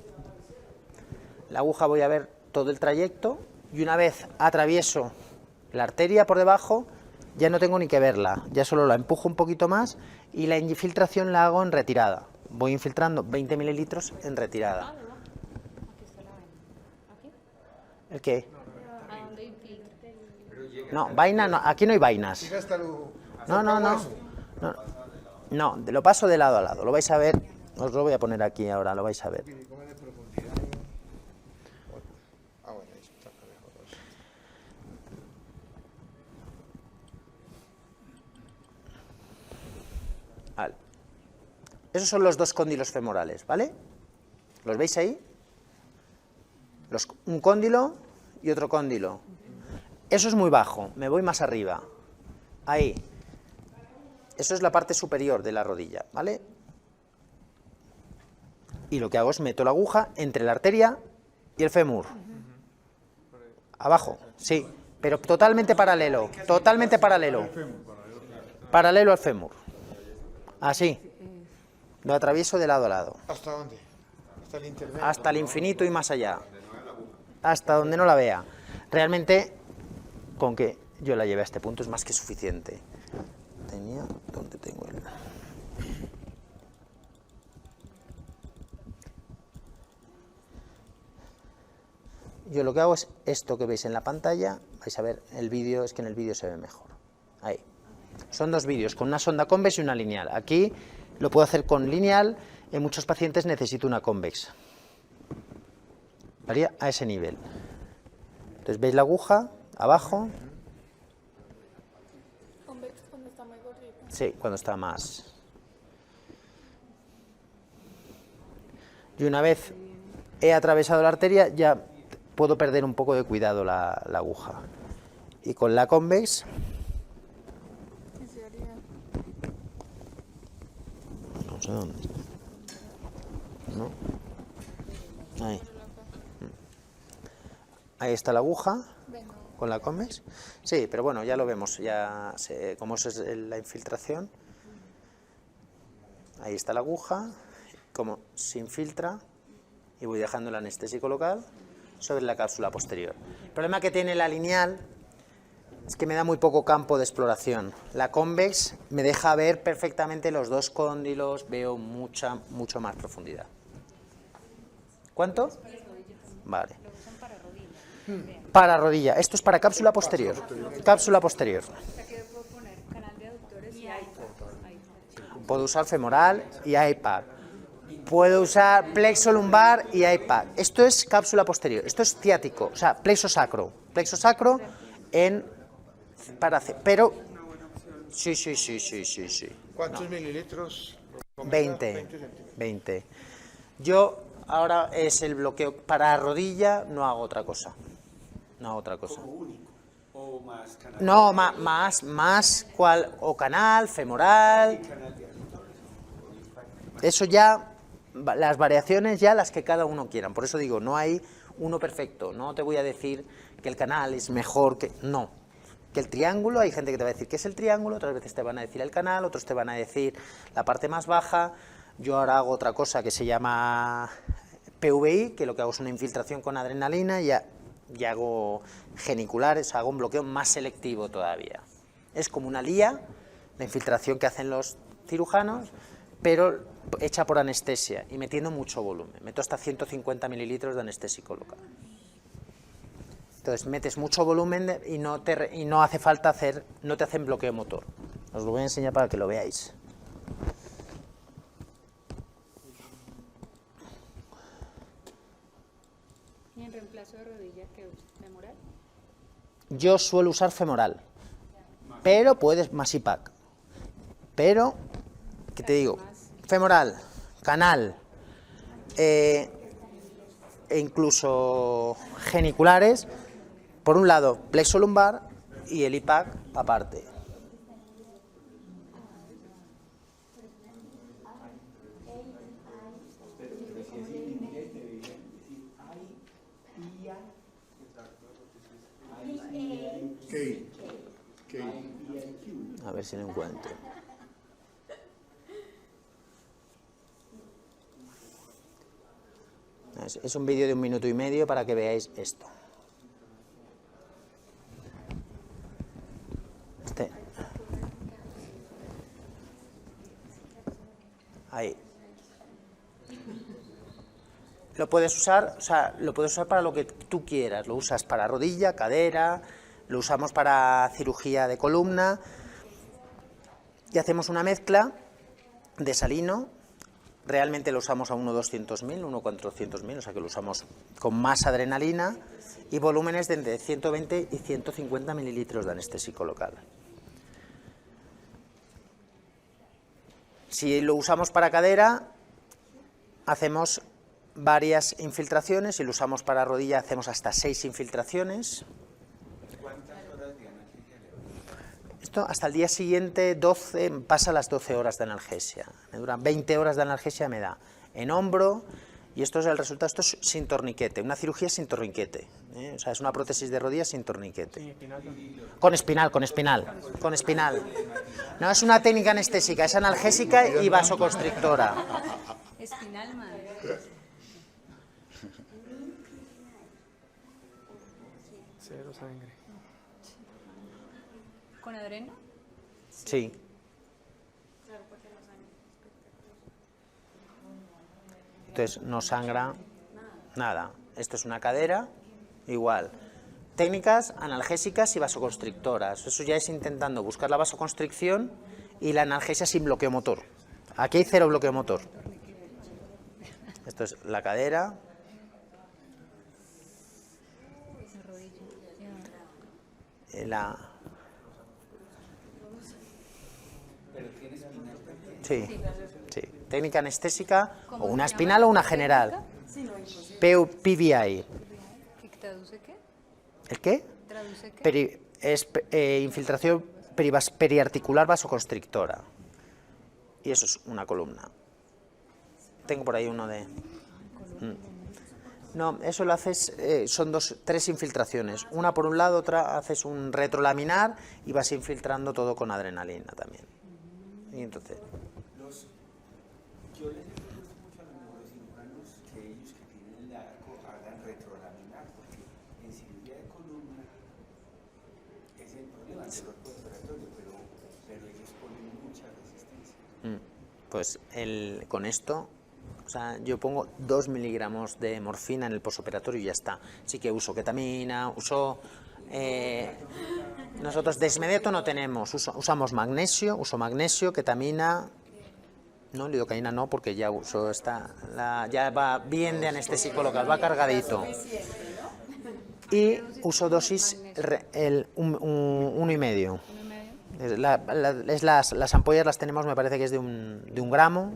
La aguja voy a ver todo el trayecto y una vez atravieso la arteria por debajo, ya no tengo ni que verla, ya solo la empujo un poquito más y la infiltración la hago en retirada. Voy infiltrando 20 mililitros en retirada. ¿El qué? No, vaina no, aquí no hay vainas. No, lo paso de lado a lado, lo vais a ver, os lo voy a poner aquí ahora, lo vais a ver. Vale. Esos son los dos cóndilos femorales, ¿vale? ¿Los veis ahí? Un cóndilo y otro cóndilo. Eso es muy bajo, me voy más arriba. Ahí. Eso es la parte superior de la rodilla, ¿vale? Y lo que hago es meto la aguja entre la arteria y el fémur. Abajo, sí, pero totalmente paralelo. Paralelo al fémur. Así. Lo atravieso de lado a lado. ¿Hasta dónde? Hasta el intermedio. Hasta el infinito y más allá. Hasta donde no la vea. Realmente, con que yo la lleve a este punto es más que suficiente. ¿Dónde tengo el...? Yo lo que hago es esto que veis en la pantalla, vais a ver el vídeo, es que en el vídeo se ve mejor. Ahí. Son dos vídeos, con una sonda convex y una lineal. Aquí lo puedo hacer con lineal, en muchos pacientes necesito una convex. Varía a ese nivel. Entonces veis la aguja, abajo. Convex cuando está muy gordita. Sí, cuando está más. Y una vez he atravesado la arteria, ya puedo perder un poco de cuidado la aguja. Y con la convex, ¿Qué se haría? no sé dónde está. ¿No? Ahí. Ahí está la aguja Bueno, con la convex. Sí, pero bueno, ya lo vemos, como es la infiltración. Ahí está la aguja, como se infiltra y voy dejando el anestésico local sobre la cápsula posterior. El problema que tiene la lineal es que me da muy poco campo de exploración. La convex me deja ver perfectamente los dos cóndilos, veo mucho más profundidad. ¿Cuánto? Vale. Para rodilla. Esto es para cápsula posterior. Cápsula posterior. Aquí puedo poner canal de aductores y iPad. Puedo usar femoral y iPad. Puedo usar plexo lumbar y iPad. Esto es cápsula posterior. Esto es ciático, o sea, plexo sacro. Plexo sacro para hacer. Pero sí. ¿Cuántos mililitros? 20. Yo ahora es el bloqueo para rodilla, no hago otra cosa. Como único. O más canal. No, más cual o canal, femoral. Canal de aductores. Eso ya, las variaciones ya las que cada uno quieran. Por eso digo, no hay uno perfecto. No te voy a decir que el canal es mejor que... No. Que el triángulo, hay gente que te va a decir que es el triángulo, otras veces te van a decir el canal, otros te van a decir la parte más baja. Yo ahora hago otra cosa que se llama PVI, que lo que hago es una infiltración con adrenalina y hago geniculares, hago un bloqueo más selectivo todavía. Es como una LIA, la infiltración que hacen los cirujanos, pero hecha por anestesia y metiendo mucho volumen. Meto hasta 150 mililitros de anestésico local. Entonces metes mucho volumen y no hace falta no te hacen bloqueo motor. Os lo voy a enseñar para que lo veáis. ¿Y en reemplazo de rodilla qué usa? ¿Femoral? Yo suelo usar femoral, pero puedes más IPAC. Pero, ¿qué te digo? Femoral, canal, e incluso geniculares. Por un lado, plexo lumbar y el IPAC aparte. A ver si lo encuentro. Es un vídeo de 1 minuto y medio para que veáis esto. Ahí. Lo puedes usar, lo puedes usar para lo que tú quieras. Lo usas para rodilla, cadera, lo usamos para cirugía de columna. Y hacemos una mezcla de salino. Realmente lo usamos a 1.200.000, 1.400.000, o sea que lo usamos con más adrenalina y volúmenes de entre 120 y 150 mililitros de anestésico local. Si lo usamos para cadera, hacemos varias infiltraciones. Si lo usamos para rodilla, hacemos hasta 6 infiltraciones. ¿Cuántas horas de analgesia le doy? Esto hasta el día siguiente, pasa las 12 horas de analgesia. Me duran 20 horas de analgesia, me da en hombro. Y esto es el resultado, esto es sin torniquete, una cirugía sin torniquete, ¿eh? O sea, es una prótesis de rodilla sin torniquete. Con espinal. No es una técnica anestésica, es analgésica y vasoconstrictora. Espinal, madre. Cero sangre. ¿Con adreno? Sí, Entonces no sangra nada. Esto es una cadera, igual. Técnicas analgésicas y vasoconstrictoras. Eso ya es intentando buscar la vasoconstricción y la analgesia sin bloqueo motor. Aquí hay cero bloqueo motor. Esto es la cadera. Sí, sí. Técnica anestésica, o una espinal o una general. PVI. ¿Traduce qué? ¿El qué? ¿Traduce qué? Es infiltración periarticular vasoconstrictora. Y eso es una columna. Tengo por ahí uno de... No, eso lo haces, son tres infiltraciones. Una por un lado, otra haces un retrolaminar y vas infiltrando todo con adrenalina también. Y entonces... Yo les recomiendo mucho a los neurocirujanos que ellos que tienen el arco hagan retrolaminar, porque en cirugía de columna es el problema, el dolor postoperatorio, pero ellos ponen mucha resistencia. Pues con esto... O sea, yo pongo 2 miligramos de morfina en el posoperatorio y ya está. Sí que uso ketamina, nosotros desmedeto no tenemos, usamos magnesio, ketamina, no, lidocaína no, porque ya uso ya va bien de anestésico local, va cargadito. Y uso dosis 1,5. Las ampollas las tenemos, me parece que es de un gramo.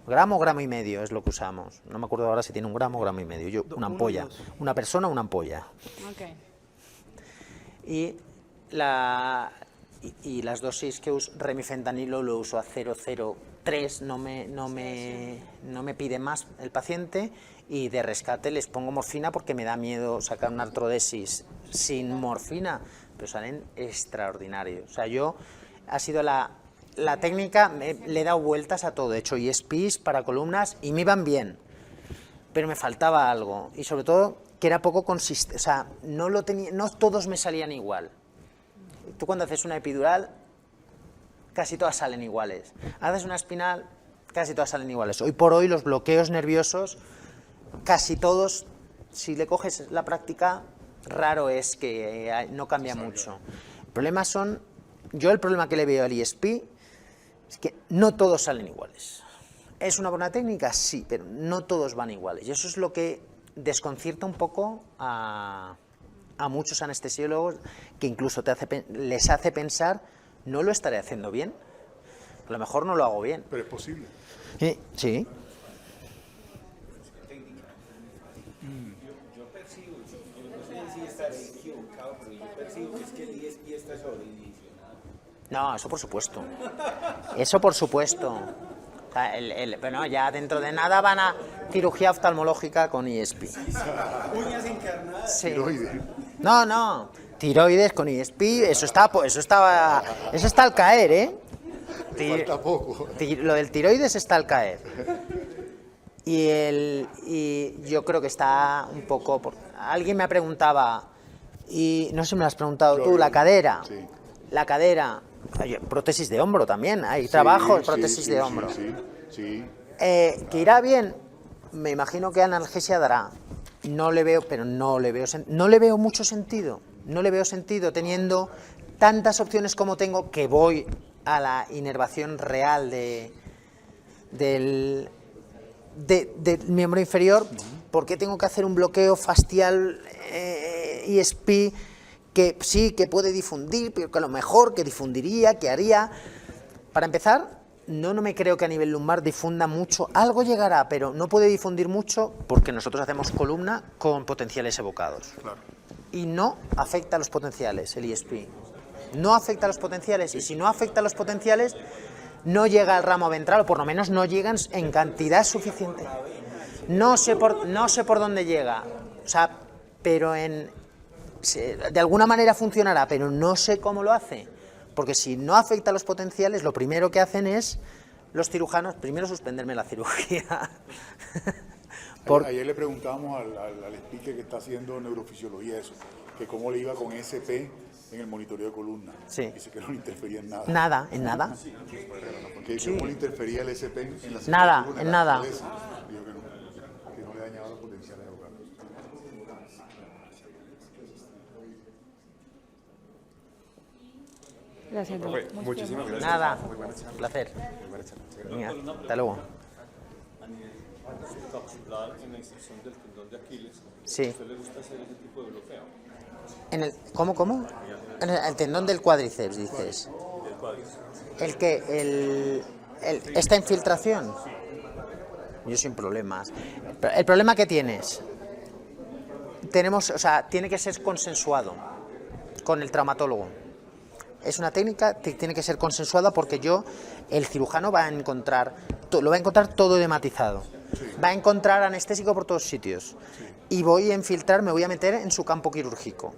Gramo y medio es lo que usamos. No me acuerdo ahora si tiene 1 gramo o gramo y medio. Yo, una ampolla. Una persona, una ampolla. Okay. Y las dosis que uso, remifentanilo lo uso a 0,03, no me pide más el paciente, y de rescate les pongo morfina porque me da miedo sacar una artrodesis sin morfina, pero salen extraordinarios. O sea, ha sido la técnica, le he dado vueltas a todo, he hecho ESPs para columnas y me iban bien, pero me faltaba algo, y sobre todo que era poco consistente, o sea, no todos me salían igual. Tú cuando haces una epidural, casi todas salen iguales. Haces una espinal, casi todas salen iguales. Hoy por hoy los bloqueos nerviosos, casi todos, si le coges la práctica, raro es que no cambia mucho. El problema el problema que le veo al ESP es que no todos salen iguales. ¿Es una buena técnica? Sí, pero no todos van iguales. Y eso es lo que desconcierta un poco a muchos anestesiólogos, que incluso les hace pensar, ¿no lo estaré haciendo bien? A lo mejor no lo hago bien. Pero es posible. Sí. Yo percibo, yo no sé si estaré equivocado, pero yo percibo que es que el ESP está sobredimensionado. No, eso por supuesto. Eso por supuesto. O sea, bueno, ya dentro de nada van a cirugía oftalmológica con ESP. Uñas encarnadas. Sí. Tiroides. No. Tiroides con ESP, eso está al caer, ¿eh? Falta poco. Lo del tiroides está al caer. Y yo creo que está un poco... Alguien me preguntaba, y no sé si me lo has preguntado tú, la cadera. Sí. La cadera, oye, prótesis de hombro también, hay trabajo de prótesis de hombro. Sí. Que irá bien, me imagino que analgesia dará. No le veo mucho sentido. No le veo sentido teniendo tantas opciones como tengo, que voy a la inervación real del miembro inferior. ¿Por qué tengo que hacer un bloqueo facial ESP que sí, que puede difundir, pero que a lo mejor que difundiría, que haría? Para empezar, no me creo que a nivel lumbar difunda mucho. Algo llegará, pero no puede difundir mucho porque nosotros hacemos columna con potenciales evocados. Claro. Y no afecta a los potenciales el ESP. No afecta a los potenciales, y si no afecta a los potenciales, no llega al ramo ventral, o por lo menos no llegan en cantidad suficiente. No sé por dónde llega, o sea, pero de alguna manera funcionará, pero no sé cómo lo hace, porque si no afecta a los potenciales, lo primero que hacen es los cirujanos, primero suspenderme la cirugía. Ayer le preguntábamos al speaker que está haciendo neurofisiología eso, que cómo le iba con SP en el monitoreo de columna. Sí. Dice que no le interfería en nada. Nada, en nada. Porque dice, ¿cómo le interfería el SP en la señal Nada, de columna? en nada. Digo que no le dañaba los potenciales de local. Gracias, doctor. Muchísimas gracias. Nada. Muy buena charla. Placer. Muy buena charla. Sí, Venga, hasta luego. A nivel subcapsular, en la inserción del tendón de Aquiles, Sí. ¿a usted le gusta hacer ese tipo de bloqueo? ¿Cómo? En el tendón del cuádriceps, dices. Del cuádriceps. El que, esta infiltración. Yo sin problemas. El problema que tienes, tiene que ser consensuado con el traumatólogo. Es una técnica que tiene que ser consensuada porque el cirujano va a encontrar, lo va a encontrar todo hematizado. Va a encontrar anestésico por todos sitios. Y voy a infiltrar, me voy a meter en su campo quirúrgico.